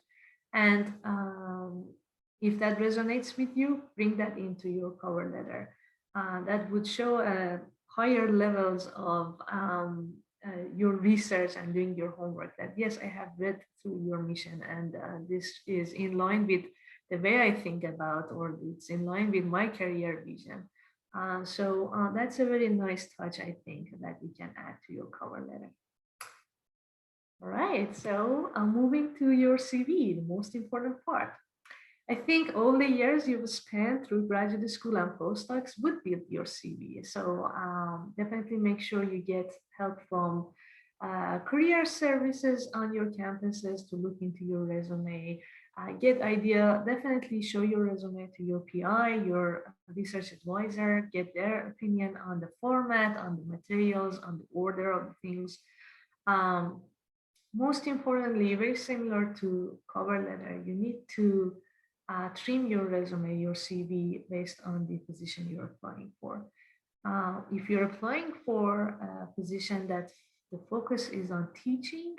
And if that resonates with you, bring that into your cover letter. That would show higher levels of your research and doing your homework, that yes, I have read through your mission and this is in line with the way I think about, or it's in line with my career vision. So that's a very nice touch, I think, that you can add to your cover letter. All right, so moving to your CV, the most important part. I think all the years you've spent through graduate school and postdocs would build your CV. So definitely make sure you get help from career services on your campuses to look into your resume. Get idea, definitely show your resume to your PI, your research advisor, get their opinion on the format, on the materials, on the order of things. Most importantly, very similar to cover letter, you need to trim your resume, your CV, based on the position you're applying for. If you're applying for a position that the focus is on teaching,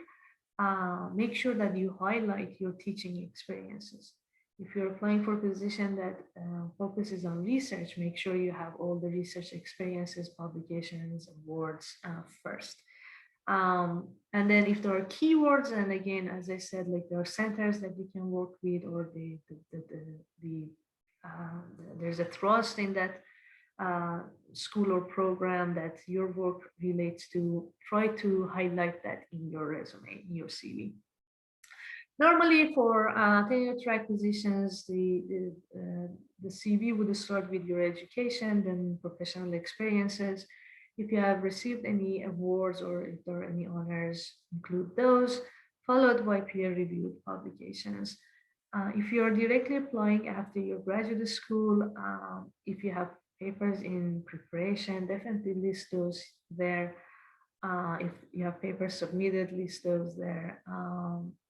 make sure that you highlight your teaching experiences. If you're applying for a position that focuses on research, make sure you have all the research experiences, publications, awards first. And then if there are keywords, and again, as I said, like there are centers that you can work with, or there's a trust in that school or program that your work relates to, try to highlight that in your resume, in your CV. Normally for tenure track positions, the CV would start with your education, then professional experiences. If you have received any awards or if there are any honors, include those, followed by peer-reviewed publications. If you are directly applying after your graduate school, if you have papers in preparation, definitely list those there. If you have papers submitted, list those there.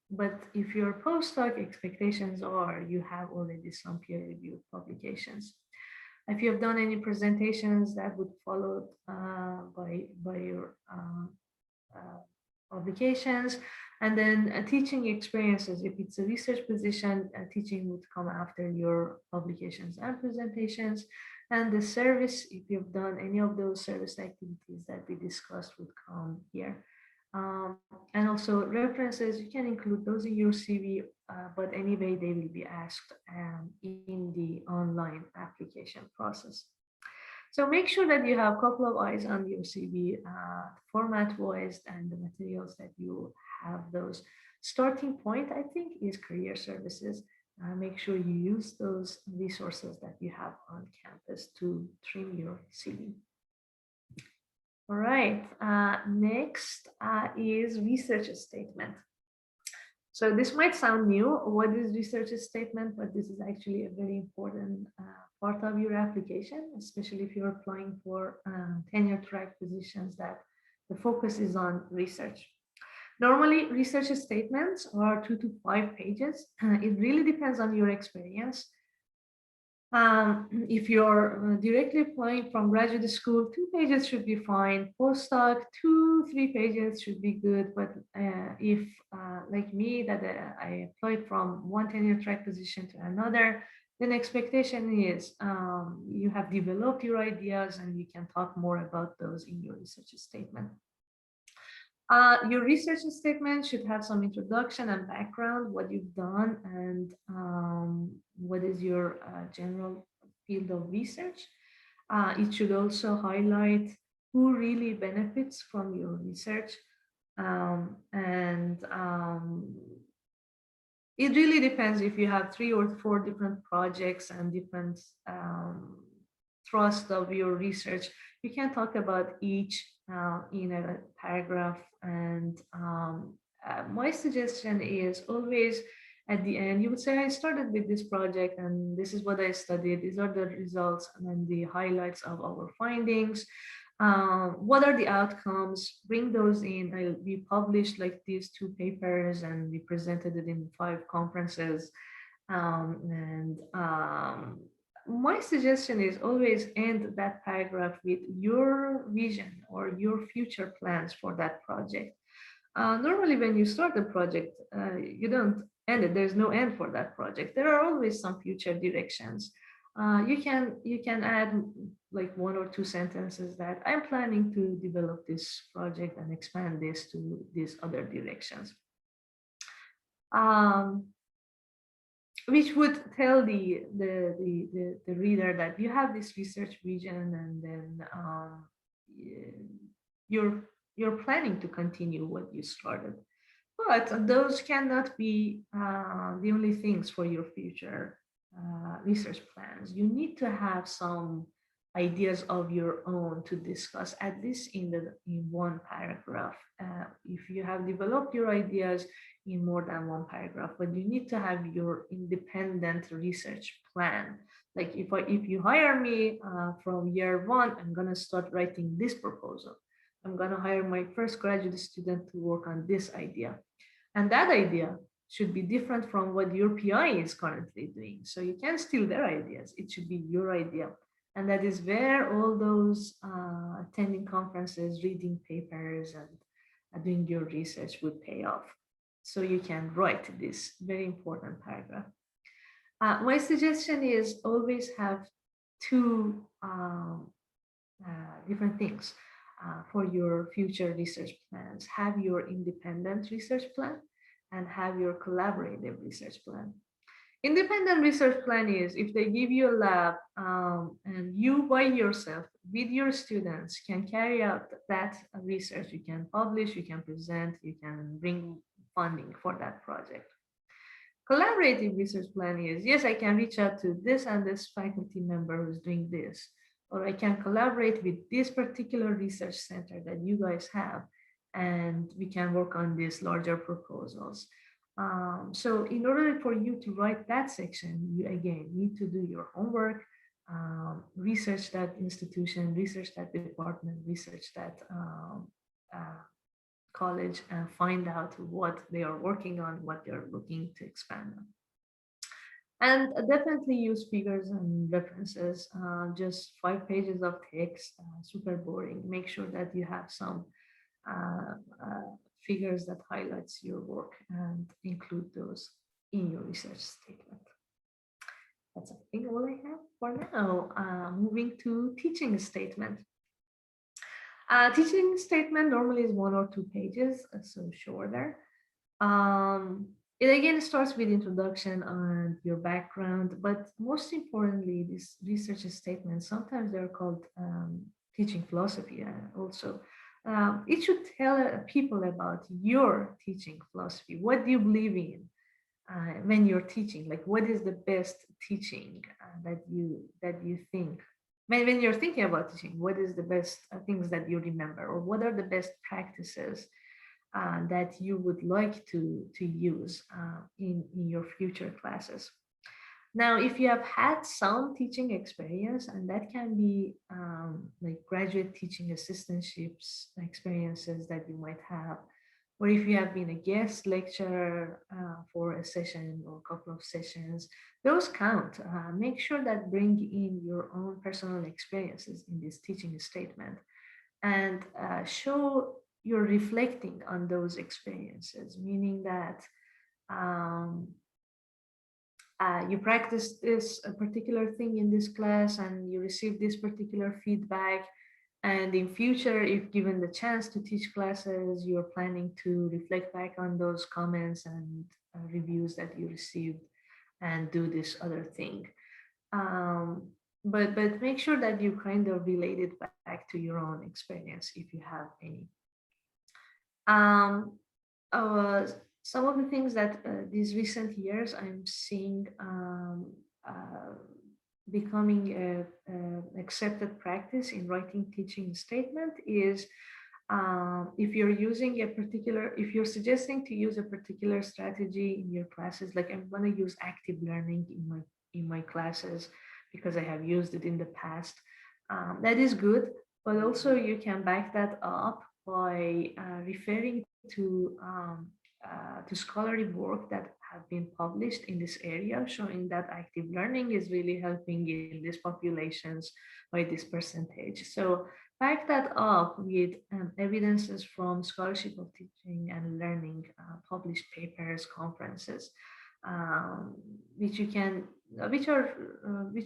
But if your postdoc expectations are you have already some peer-reviewed publications. If you have done any presentations, that would follow by your publications. And then teaching experiences. If it's a research position, teaching would come after your publications and presentations. And the service, if you've done any of those service activities that we discussed, would come here. And also references, you can include those in your CV, but anyway, they will be asked in the online application process. So make sure that you have a couple of eyes on your CV, format-wise, and the materials that you have. Those starting point, I think, is career services. Make sure you use those resources that you have on campus to trim your CV. All right, next is research statement. So this might sound new, what is research statement, but this is actually a very important part of your application, especially if you're applying for tenure track positions that the focus is on research. Normally, research statements are 2 to 5 pages. It really depends on your experience. If you're directly applying from graduate school, 2 pages should be fine. Postdoc, 3 pages should be good. But if, like me, that I applied from one tenure track position to another, then expectation is you have developed your ideas and you can talk more about those in your research statement. Your research statement should have some introduction and background, what you've done, and what is your general field of research. It should also highlight who really benefits from your research. It really depends if you have 3 or 4 different projects and different thrust of your research. You can talk about each in a paragraph. And my suggestion is always at the end, you would say, I started with this project and this is what I studied. These are the results and then the highlights of our findings. What are the outcomes? Bring those in. We published like these 2 papers and we presented it in 5 conferences. My suggestion is always end that paragraph with your vision or your future plans for that project. Normally, when you start a project, you don't end it. There's no end for that project. There are always some future directions. You can add like 1 or 2 sentences that I'm planning to develop this project and expand this to these other directions. Which would tell the reader that you have this research vision, and then you're planning to continue what you started. But those cannot be the only things for your future research plans. You need to have some ideas of your own to discuss, at least in one paragraph. If you have developed your ideas in more than one paragraph, but you need to have your independent research plan. Like if you hire me from year 1, I'm gonna start writing this proposal. I'm gonna hire my first graduate student to work on this idea. And that idea should be different from what your PI is currently doing. So you can't steal their ideas. It should be your idea. And that is where all those attending conferences, reading papers, and doing your research would pay off. So you can write this very important paragraph. My suggestion is always have 2 different things for your future research plans. Have your independent research plan and have your collaborative research plan. Independent research plan is if they give you a lab and you by yourself with your students can carry out that research, you can publish, you can present, you can bring funding for that project. Collaborative research plan is, yes, I can reach out to this and this faculty member who's doing this, or I can collaborate with this particular research center that you guys have, and we can work on these larger proposals. So in order for you to write that section, you again need to do your homework, research that institution, research that department, research that college, and find out what they are working on, what they're looking to expand on. And definitely use figures and references, just 5 pages of text, super boring. Make sure that you have some figures that highlights your work and include those in your research statement. That's I think all I have for now. Moving to teaching statement. Teaching statement normally is 1 or 2 pages, so shorter. It again starts with introduction and your background, but most importantly, this research statement, sometimes they're called teaching philosophy also. It should tell people about your teaching philosophy. What do you believe in when you're teaching? Like, what is the best teaching that you think? When you're thinking about teaching, what is the best things that you remember, or what are the best practices that you would like to use in your future classes? Now, if you have had some teaching experience, and that can be like graduate teaching assistantships experiences that you might have, or if you have been a guest lecturer for a session or a couple of sessions, those count. Make sure that bring in your own personal experiences in this teaching statement, and show you're reflecting on those experiences, meaning that um, you practiced this a particular thing in this class and you received this particular feedback, and in future, if given the chance to teach classes, you're planning to reflect back on those comments and reviews that you received and do this other thing. um, but make sure that you kind of relate it back to your own experience if you have any. um, uh, some of the things that these recent years I'm seeing becoming a accepted practice in writing teaching statement is, if you're using a particular, if you're suggesting to use a particular strategy in your classes, like I'm going to use active learning in my classes because I have used it in the past. That is good, but also you can back that up by referring to scholarly work that have been published in this area, showing that active learning is really helping in these populations by this percentage. So back that up with evidences from scholarship of teaching and learning, published papers, conferences, which you can, which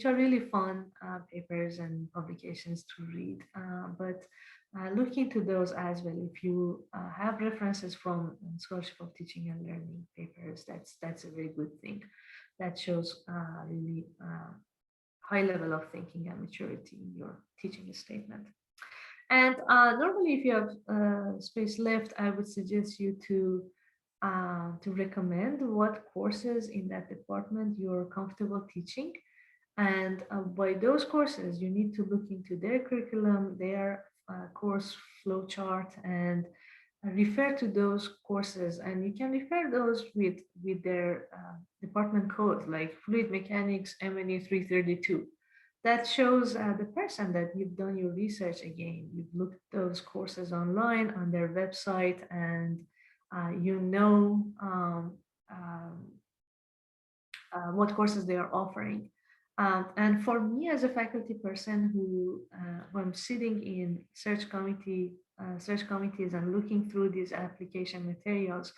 are really fun papers and publications to read. But look into those as well. If you have references from scholarship of teaching and learning papers, that's a very good thing. That shows really high level of thinking and maturity in your teaching statement. And normally, if you have space left, I would suggest you to recommend what courses in that department you're comfortable teaching. And by those courses, you need to look into their curriculum, their course flow chart, and refer to those courses. And you can refer those with their department code, like fluid mechanics MNE 332. That shows the person that you've done your research again. You've looked those courses online on their website, and you know what courses they are offering. And for me, as a faculty person who I'm sitting in search committees and looking through these application materials,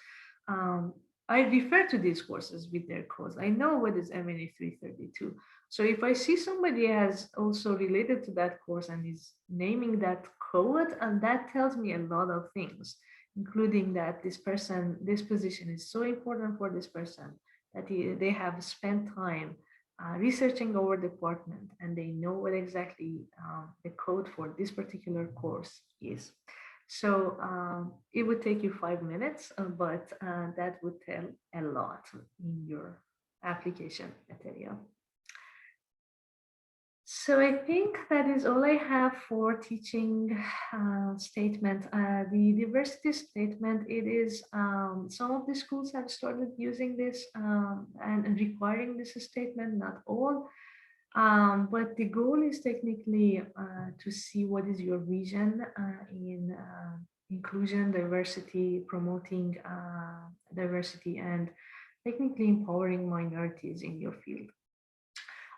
um, I refer to these courses with their codes. I know what is MNE 332. So if I see somebody has also related to that course and is naming that code, and that tells me a lot of things, including that this position is so important for this person, that they have spent time researching our department and they know what exactly the code for this particular course is. So it would take you 5 minutes, but that would tell a lot in your application material. So I think that is all I have for teaching statement. The diversity statement, it is, some of the schools have started using this and requiring this statement, not all. But the goal is technically to see what is your vision in inclusion, diversity, promoting diversity, and technically empowering minorities in your field.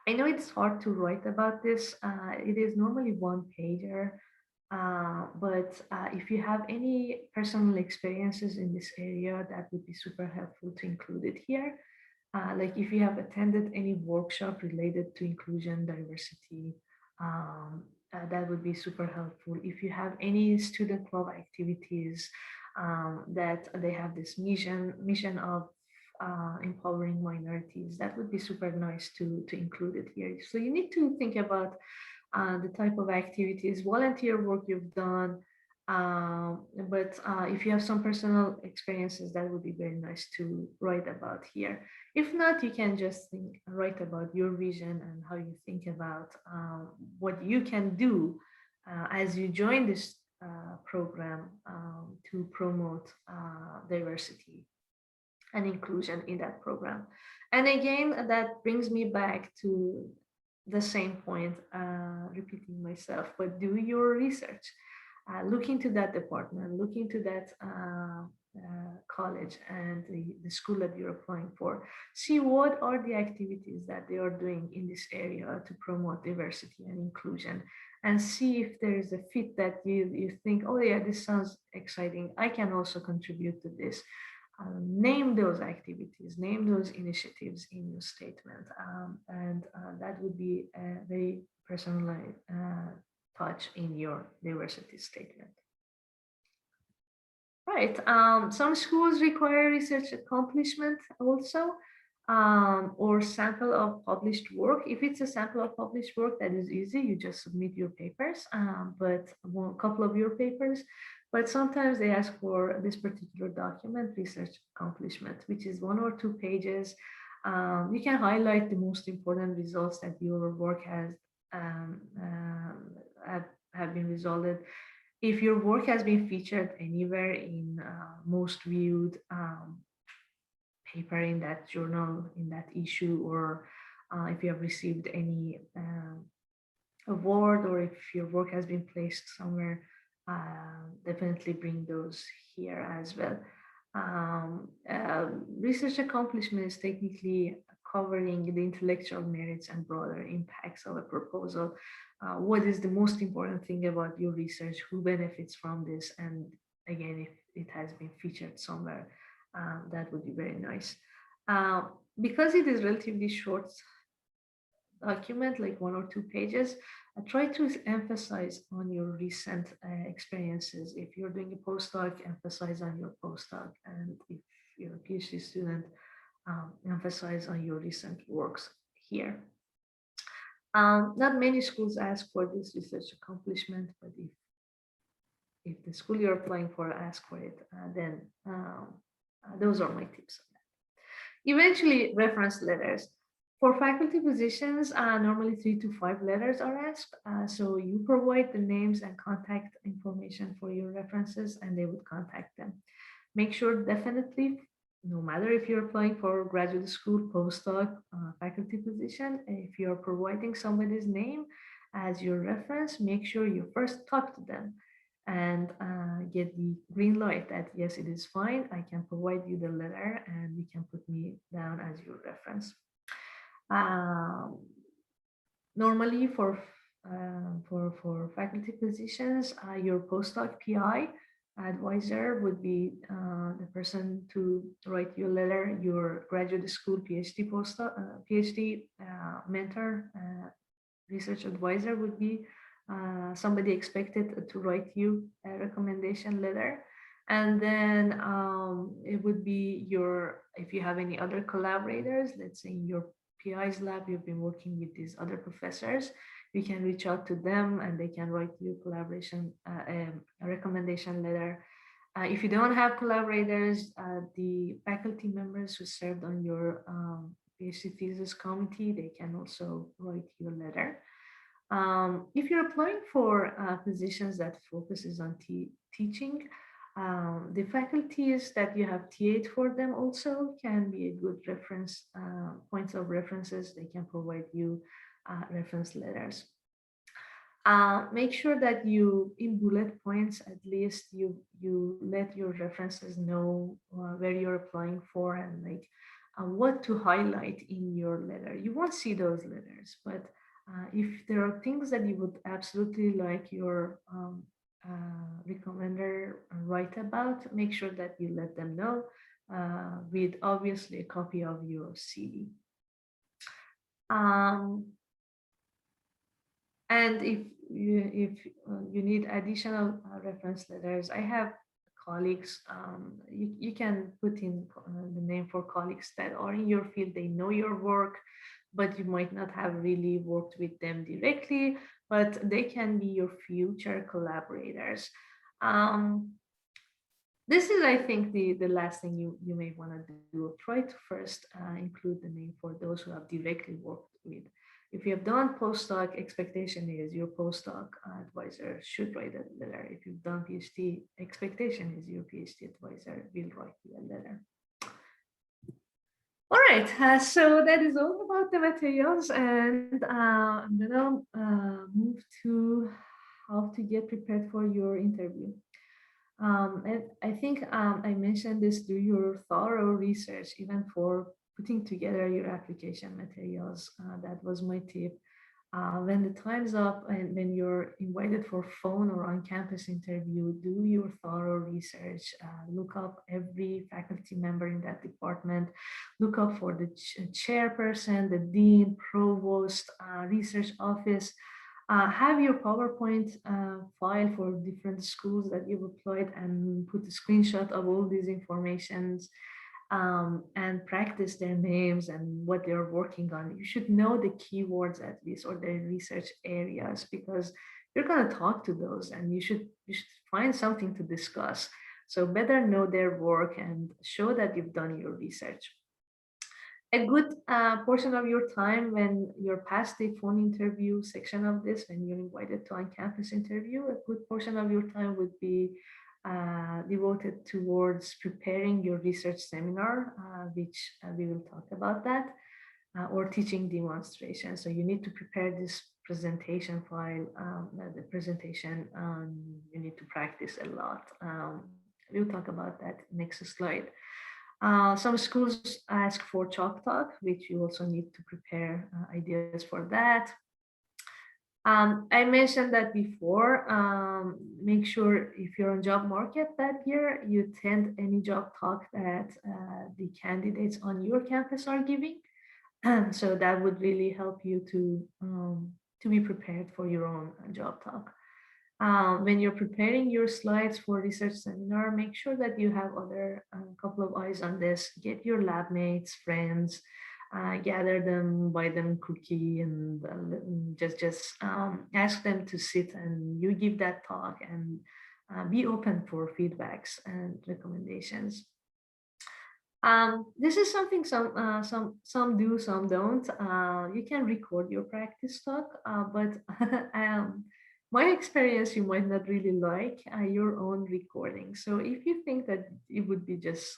I know it's hard to write about this. It is normally one pager, but if you have any personal experiences in this area, that would be super helpful to include it here. Like if you have attended any workshop related to inclusion, diversity, that would be super helpful. If you have any student club activities that they have this mission of empowering minorities, that would be super nice to include it here. So you need to think about the type of activities, volunteer work you've done. But if you have some personal experiences, that would be very nice to write about here. If not, you can just write about your vision and how you think about what you can do as you join this program to promote diversity and inclusion in that program. And again, that brings me back to the same point, repeating myself, but do your research. Look into that department, look into that college and the school that you're applying for. See what are the activities that they are doing in this area to promote diversity and inclusion, and see if there is a fit that you think, oh yeah, this sounds exciting. I can also contribute to this. Name those activities, name those initiatives in your statement, and that would be a very personalized touch in your diversity statement. Right. Some schools require research accomplishment also, or sample of published work. If it's a sample of published work, that is easy. You just submit your papers, but a couple of your papers. But sometimes they ask for this particular document, research accomplishment, which is 1 or 2 pages. You can highlight the most important results that your work has have been resolved. If your work has been featured anywhere in most viewed paper in that journal, in that issue, or if you have received any award, or if your work has been placed somewhere, definitely bring those here as well. Research accomplishment is technically covering the intellectual merits and broader impacts of a proposal. What is the most important thing about your research? Who benefits from this? And again, if it has been featured somewhere, that would be very nice. Because it is relatively short document, like 1 or 2 pages, try to emphasize on your recent experiences. If you're doing a postdoc, emphasize on your postdoc. And if you're a PhD student, emphasize on your recent works here. Not many schools ask for this research accomplishment, but if the school you're applying for asks for it, then those are my tips on that. Eventually, reference letters. For faculty positions, normally 3 to 5 letters are asked. So you provide the names and contact information for your references, and they would contact them. Make sure definitely, no matter if you're applying for graduate school, postdoc, faculty position, if you're providing somebody's name as your reference, make sure you first talk to them and get the green light that yes, it is fine. I can provide you the letter and you can put me down as your reference. Normally for faculty positions, your postdoc PI advisor would be the person to write your letter. Your graduate school PhD postdoc, PhD mentor, research advisor would be somebody expected to write you a recommendation letter. And then it would be if you have any other collaborators, let's say in your PI's lab, you've been working with these other professors, you can reach out to them and they can write you a recommendation letter. If you don't have collaborators, the faculty members who served on your PhD thesis committee, they can also write you a letter. If you're applying for positions that focuses on teaching, the faculties that you have TA'd for them also can be a good reference, points of references. They can provide you reference letters. Make sure that you, in bullet points, at least you let your references know where you're applying for and like what to highlight in your letter. You won't see those letters, but if there are things that you would absolutely like your recommender write about, make sure that you let them know with obviously a copy of your CV. And if you need additional reference letters, I have colleagues, you can put in the name for colleagues that are in your field, they know your work, but you might not have really worked with them directly, but they can be your future collaborators. This is, I think, the last thing you may want to do. Try to first include the name for those who have directly worked with. If you have done postdoc, expectation is your postdoc advisor should write a letter. If you've done PhD, expectation is your PhD advisor will write you a letter. All right, so that is all about the materials, and I'm gonna move to how to get prepared for your interview. And I think I mentioned this, do your thorough research, even for putting together your application materials. That was my tip. When the time's up and when you're invited for phone or on-campus interview, do your thorough research. Look up every faculty member in that department. Look up for the chairperson, the dean, provost, research office. Have your PowerPoint file for different schools that you've applied and put a screenshot of all these informations, and practice their names and what they're working on. You should know the keywords at least, or their research areas, because you're going to talk to those and you should find something to discuss. So better know their work and show that you've done your research. A good portion of your time when you're past the phone interview section of this, when you're invited to on-campus interview, a good portion of your time would be devoted towards preparing your research seminar, which we will talk about that, or teaching demonstration. So you need to prepare this presentation file, the presentation, you need to practice a lot. We'll talk about that next slide. Some schools ask for chalk talk, which you also need to prepare ideas for that. I mentioned that before. Make sure if you're on job market that year, you attend any job talk that the candidates on your campus are giving. So that would really help you to be prepared for your own job talk. When you're preparing your slides for research seminar, make sure that you have other couple of eyes on this. Get your lab mates, friends, gather them, buy them cookie, and just ask them to sit and you give that talk, and be open for feedbacks and recommendations. This is something some do, some don't. You can record your practice talk, but my experience, you might not really like your own recording. So if you think that it would be just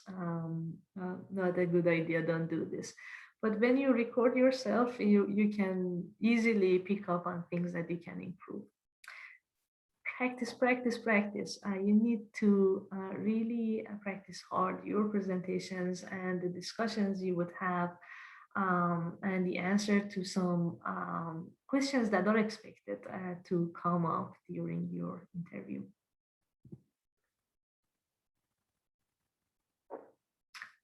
not a good idea, don't do this. But when you record yourself, you can easily pick up on things that you can improve. Practice, practice, practice. You need to really practice hard your presentations and the discussions you would have, and the answer to some questions that are expected to come up during your interview.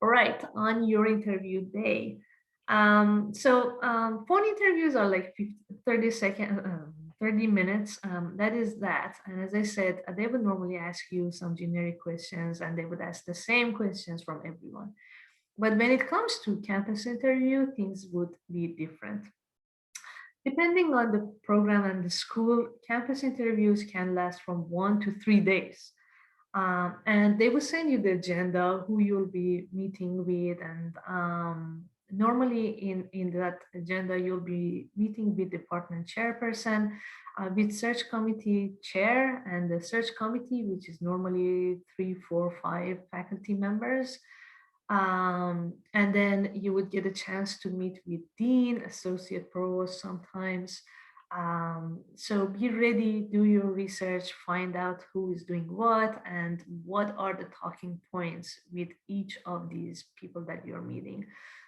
All right, on your interview day. Phone interviews are like 30 minutes. That is that. And as I said, they would normally ask you some generic questions, and they would ask the same questions from everyone. But when it comes to campus interview, things would be different. Depending on the program and the school, campus interviews can last from 1 to 3 days. And they will send you the agenda, who you'll be meeting with, and normally in that agenda, you'll be meeting with department chairperson, with search committee chair, and the search committee, which is normally 3, 4, 5 faculty members. And then you would get a chance to meet with dean, associate provost sometimes. So be ready, do your research, find out who is doing what and what are the talking points with each of these people that you're meeting.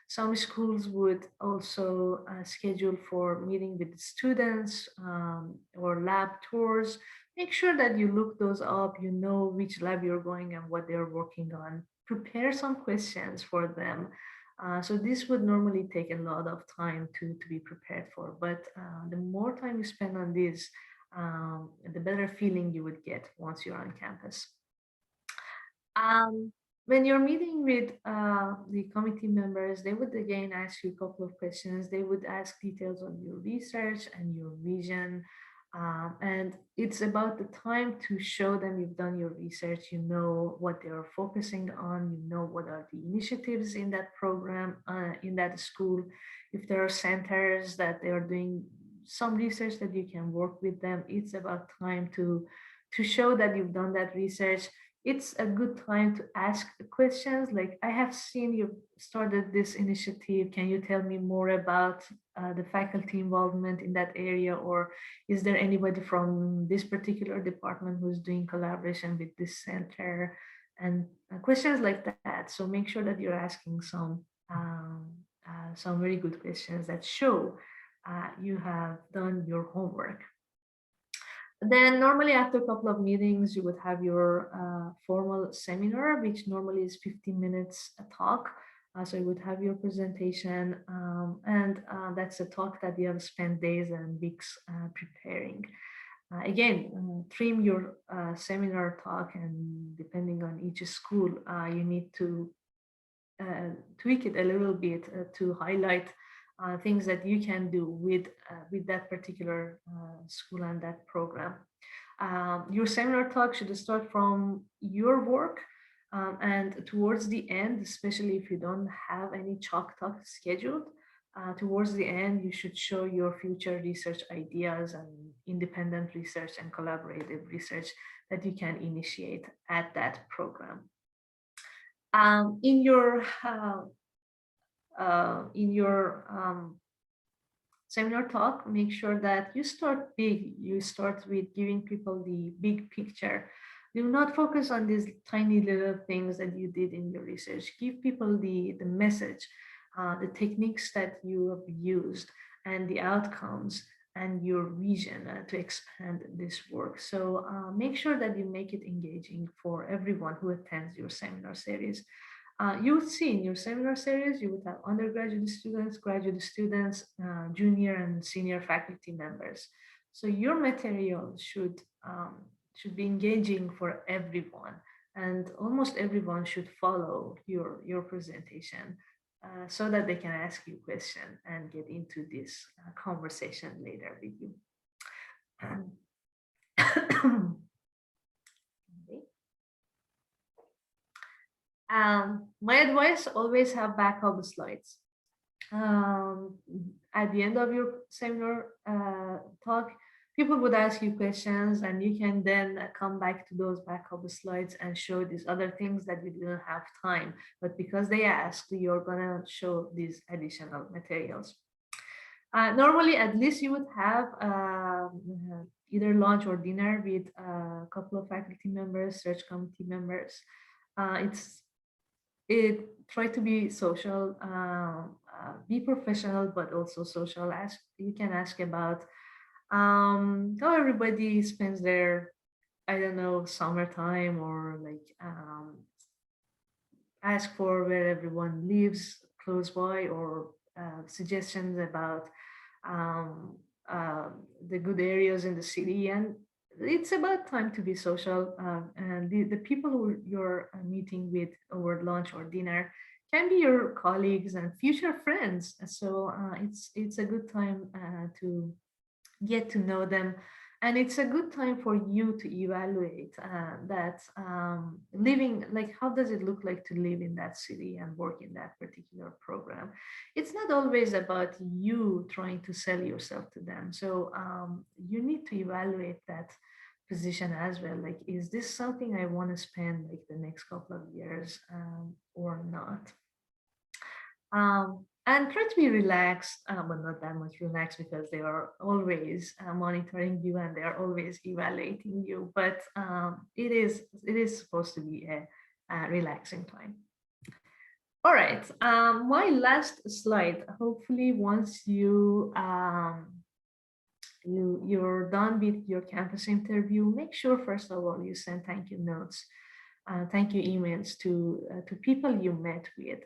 Some schools would also schedule for meeting with the students, or lab tours. Make sure that you look those up, you know which lab you're going and what they're working on. Prepare some questions for them. So this would normally take a lot of time to be prepared for, but the more time you spend on this, the better feeling you would get once you're on campus. When you're meeting with the committee members, they would again ask you a couple of questions. They would ask details on your research and your vision. And it's about the time to show them you've done your research, you know what they are focusing on, you know what are the initiatives in that program, in that school. If there are centers that they are doing some research that you can work with them, it's about time to show that you've done that research. it's a good time to ask questions like, I have seen you started this initiative. Can you tell me more about the faculty involvement in that area? Or is there anybody from this particular department who's doing collaboration with this center? And questions like that. So make sure that you're asking some very good questions that show you have done your homework. Then normally after a couple of meetings, you would have your formal seminar, which normally is 15 minutes a talk. So you would have your presentation, and that's a talk that you have spent days and weeks preparing. Again, trim your seminar talk, and depending on each school, you need to tweak it a little bit to highlight things that you can do with that particular school and that program. Your seminar talk should start from your work, and towards the end, especially if you don't have any chalk talk scheduled, towards the end, you should show your future research ideas and independent research and collaborative research that you can initiate at that program. In your seminar talk, make sure that you start big. You start with giving people the big picture. Do not focus on these tiny little things that you did in your research. Give people the message, the techniques that you have used, and the outcomes and your vision to expand this work. So make sure that you make it engaging for everyone who attends your seminar series. You would see in your seminar series, you would have undergraduate students, graduate students, junior and senior faculty members. So your material should be engaging for everyone, and almost everyone should follow your presentation so that they can ask you questions and get into this conversation later with you. My advice, always have backup slides. At the end of your seminar talk, people would ask you questions, and you can then come back to those backup slides and show these other things that you didn't have time. But because they asked, you're gonna show these additional materials. Normally, at least you would have either lunch or dinner with a couple of faculty members, search committee members. Try to be social, be professional, but also social. You can ask about how everybody spends their, I don't know, summertime, or like ask for where everyone lives close by, or suggestions about the good areas in the city. And it's about time to be social, and the people who you're meeting with over lunch or dinner can be your colleagues and future friends. So it's a good time to get to know them, and it's a good time for you to evaluate that living, like, how does it look like to live in that city and work in that particular program. It's not always about you trying to sell yourself to them. So you need to evaluate that position as well. Like, is this something I want to spend like the next couple of years or not? And try to be relaxed, but not that much relaxed, because they are always monitoring you and they are always evaluating you. But it is supposed to be a relaxing time. All right, my last slide. Hopefully, once you're done with your campus interview, make sure first of all you send thank you notes, thank you emails to people you met with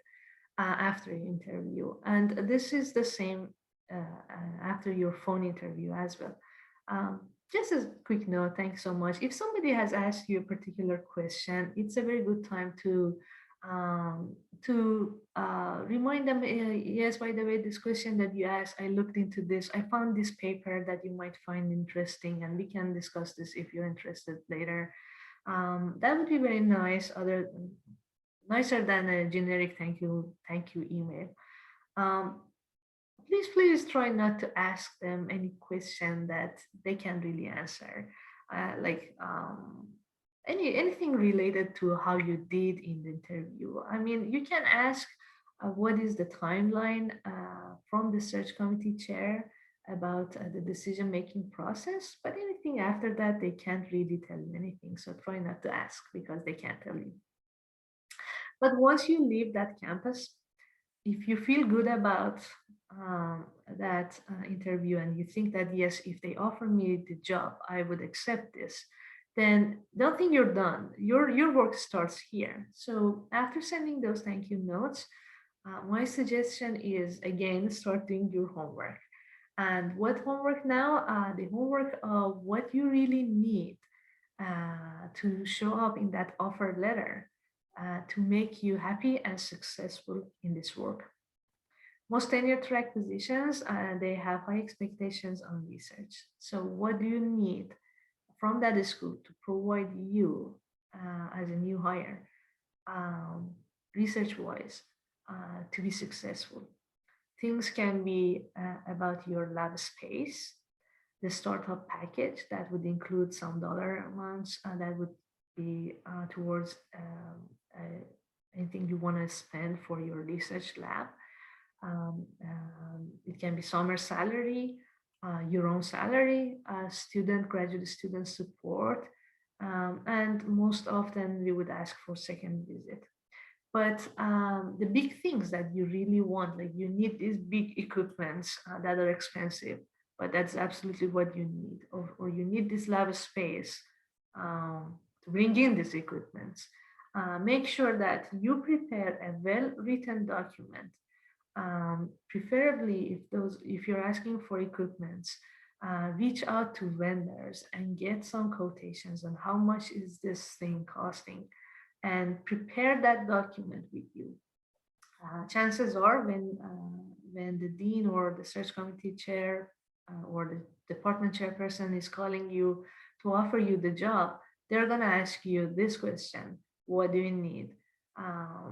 after your interview. And this is the same after your phone interview as well. Just a quick note, thanks so much. If somebody has asked you a particular question, it's a very good time to remind them, yes, by the way, this question that you asked, I looked into this, I found this paper that you might find interesting, and we can discuss this if you're interested later. That would be very nice, nicer than a generic thank you email. Please try not to ask them any question that they can really answer. anything related to how you did in the interview. I mean, you can ask what is the timeline from the search committee chair about the decision making process, but anything after that, they can't really tell you anything. So try not to ask because they can't tell you. But once you leave that campus, if you feel good about that interview and you think that, yes, if they offer me the job, I would accept this, then don't think you're done. Your work starts here. So after sending those thank you notes, my suggestion is, again, start doing your homework. And what homework now? The homework of what you really need to show up in that offer letter to make you happy and successful in this work. Most tenure track positions, they have high expectations on research. So what do you need from that school to provide you as a new hire, research-wise, to be successful? Things can be about your lab space, the startup package that would include some dollar amounts that would be towards anything you want to spend for your research lab. It can be summer salary, your own salary, graduate student support, and most often we would ask for second visit. But the big things that you really want, like you need these big equipments that are expensive, but that's absolutely what you need, or you need this lab space to bring in these equipments. Make sure that you prepare a well-written document. Preferably, if you're asking for equipments, reach out to vendors and get some quotations on how much is this thing costing, and prepare that document with you. Chances are when the dean or the search committee chair or the department chairperson is calling you to offer you the job, they're going to ask you this question: what do you need?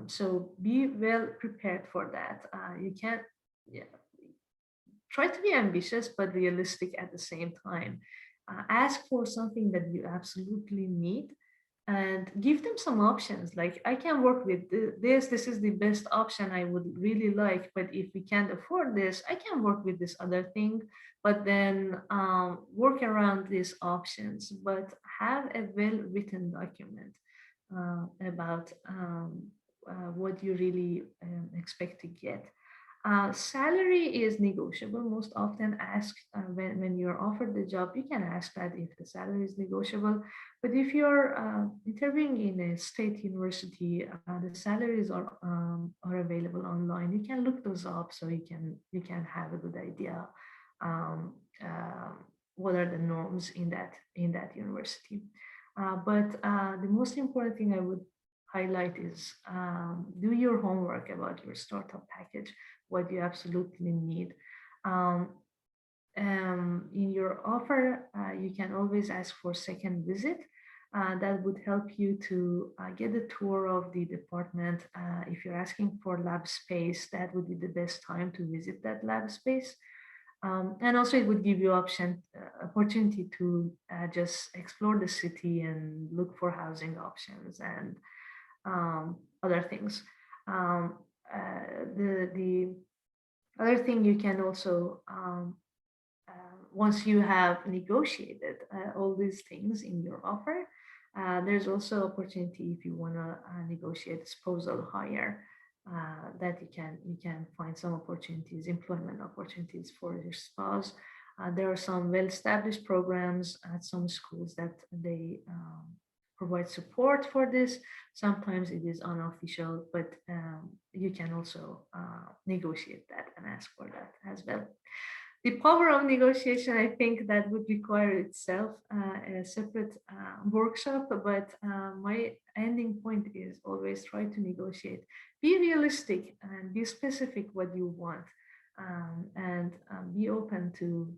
So be well prepared for that. You can't, try to be ambitious but realistic at the same time. Ask for something that you absolutely need and give them some options, like, I can work with this is the best option I would really like, but if we can't afford this, I can work with this other thing, but then work around these options. But have a well-written document about what you really expect to get. Salary is negotiable. Most often asked when you're offered the job, you can ask that if the salary is negotiable. But if you're interviewing in a state university, the salaries are available online. You can look those up so you can have a good idea what are the norms in that university. But the most important thing I would highlight is do your homework about your startup package, what you absolutely need. In your offer, you can always ask for second visit. That would help you to get a tour of the department. If you're asking for lab space, that would be the best time to visit that lab space. And also it would give you opportunity to just explore the city and look for housing options and other things. The other thing you can also, once you have negotiated all these things in your offer, there's also opportunity if you want to negotiate spousal hire, that you can find some opportunities, employment opportunities for your spouse. There are some well-established programs at some schools that they provide support for this. Sometimes it is unofficial, but you can also negotiate that and ask for that as well. The power of negotiation, I think that would require itself a separate workshop, but my ending point is always try to negotiate. Be realistic and be specific what you want, and be open to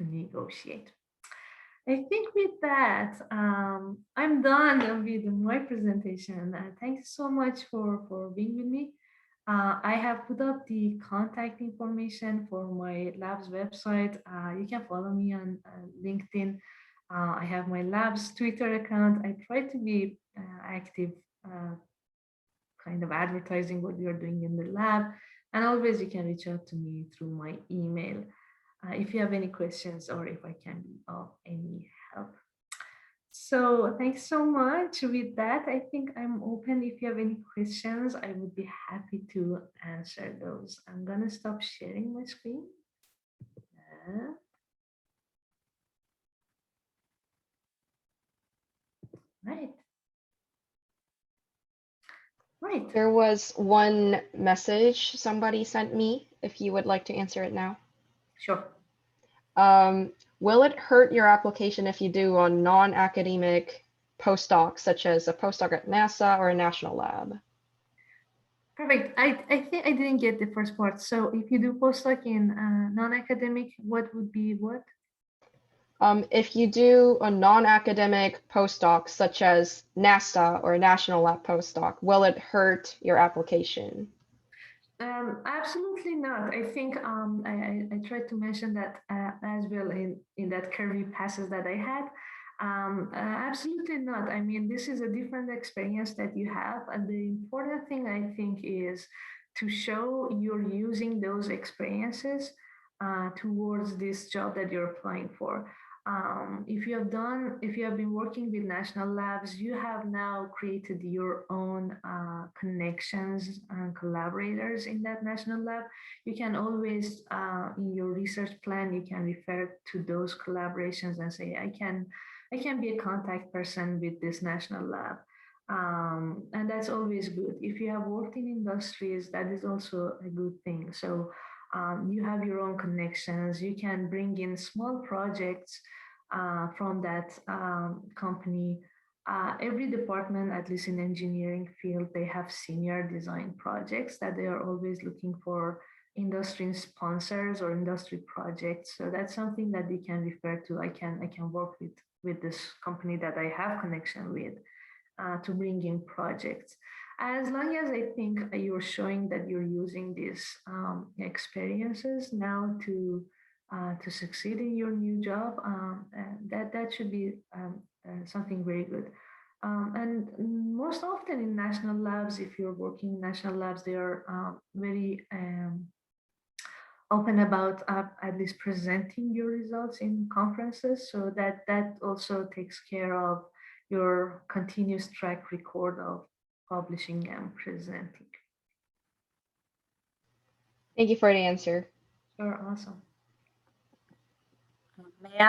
negotiate. I think with that, I'm done with my presentation. Thank you so much for being with me. I have put up the contact information for my lab's website. You can follow me on LinkedIn. I have my lab's Twitter account. I try to be active, kind of advertising what we are doing in the lab. And always you can reach out to me through my email if you have any questions or if I can be of any help. So thanks so much. With that, I think I'm open. If you have any questions, I would be happy to answer those. I'm gonna stop sharing my screen. Right. Right. There was one message somebody sent me, if you would like to answer it now. Sure. Will it hurt your application if you do a non-academic postdoc, such as a postdoc at NASA or a national lab? Perfect. I think I didn't get the first part. So if you do postdoc in non-academic, what would be what? If you do a non-academic postdoc, such as NASA or a national lab postdoc, will it hurt your application? Absolutely not. I think I tried to mention that as well in that curvy passes that I had. Absolutely not. I mean, this is a different experience that you have. And the important thing I think is to show you're using those experiences towards this job that you're applying for. If you have been working with national labs, you have now created your own connections and collaborators in that national lab. You can always, in your research plan, you can refer to those collaborations and say, I can be a contact person with this national lab. And that's always good. If you have worked in industries, that is also a good thing. So you have your own connections. You can bring in small projects from that company. Every department, at least in engineering field, they have senior design projects that they are always looking for industry sponsors or industry projects. So that's something that we can refer to. I can work with this company that I have connection with to bring in projects. As long as I think you're showing that you're using these experiences now to succeed in your new job, that should be something very good. And most often in national labs, if you're working in national labs, they are very open about at least presenting your results in conferences, so that also takes care of your continuous track record of publishing and presenting. Thank you for the answer. Sure, awesome. May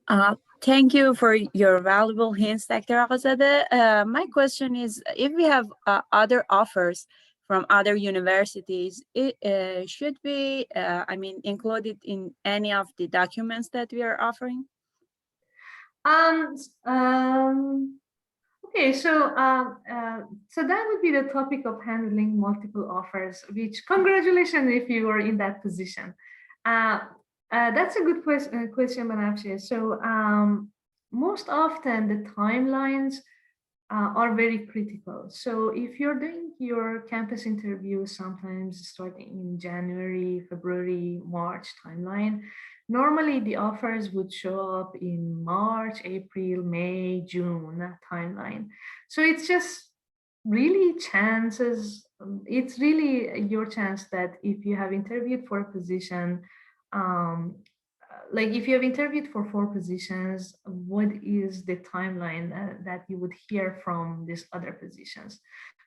I? Thank you for your valuable hints, Dr. Aghazadeh. My question is, if we have other offers from other universities, it should be, included in any of the documents that we are offering? Okay, so that would be the topic of handling multiple offers, which congratulations if you are in that position. That's a good question, Banafsheh. So most often the timelines are very critical. So if you're doing your campus interview, sometimes starting in January, February, March timeline, normally the offers would show up in March, April, May, June timeline. So it's just really chances, it's really your chance that if you have interviewed for a position, like if you have interviewed for 4 positions, what is the timeline that you would hear from these other positions?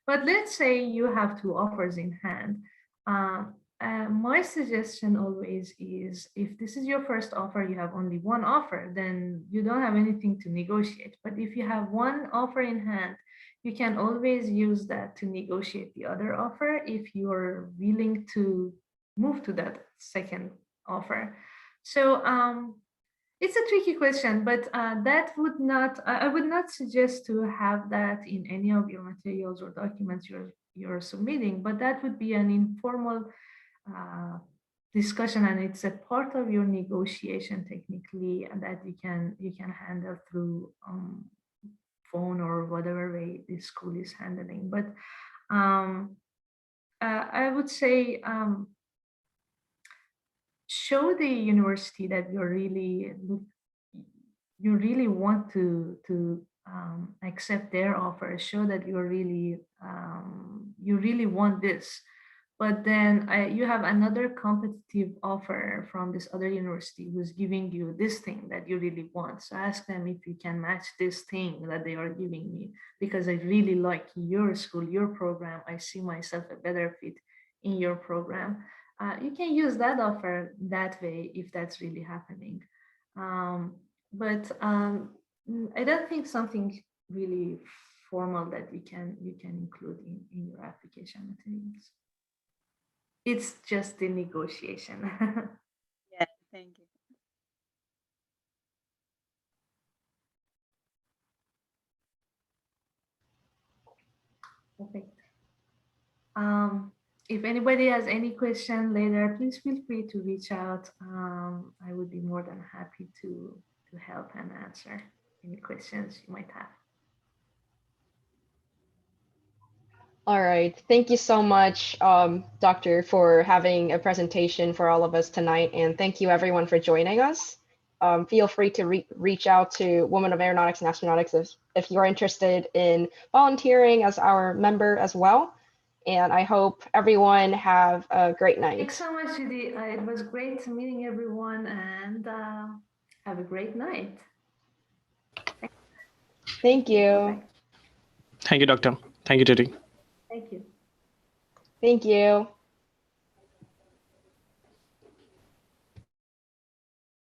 But let's say you have 2 offers in hand. My suggestion always is, if this is your first offer, you have only 1 offer, then you don't have anything to negotiate. But if you have 1 offer in hand, you can always use that to negotiate the other offer if you're willing to move to that second offer. So it's a tricky question, but that would not, I would not suggest to have that in any of your materials or documents you're submitting, but that would be an informal discussion, and it's a part of your negotiation technically, and that you can handle through phone or whatever way the school is handling. But I would say show the university that you really want to accept their offer. Show that you really want this. But then you have another competitive offer from this other university who's giving you this thing that you really want. So ask them if you can match this thing that they are giving me, because I really like your school, your program. I see myself a better fit in your program. You can use that offer that way if that's really happening. But I don't think something really formal that you can include in your application materials. It's just the negotiation. Yeah, thank you. Perfect. If anybody has any question later, please feel free to reach out. I would be more than happy to help and answer any questions you might have. All right. Thank you so much, Doctor, for having a presentation for all of us tonight. And thank you everyone for joining us. Feel free to reach out to Women of Aeronautics and Astronautics if you're interested in volunteering as our member as well. And I hope everyone have a great night. Thanks so much, Judy. It was great meeting everyone, and have a great night. Thank you. Thank you, Doctor. Thank you, Judy. Thank you. Thank you.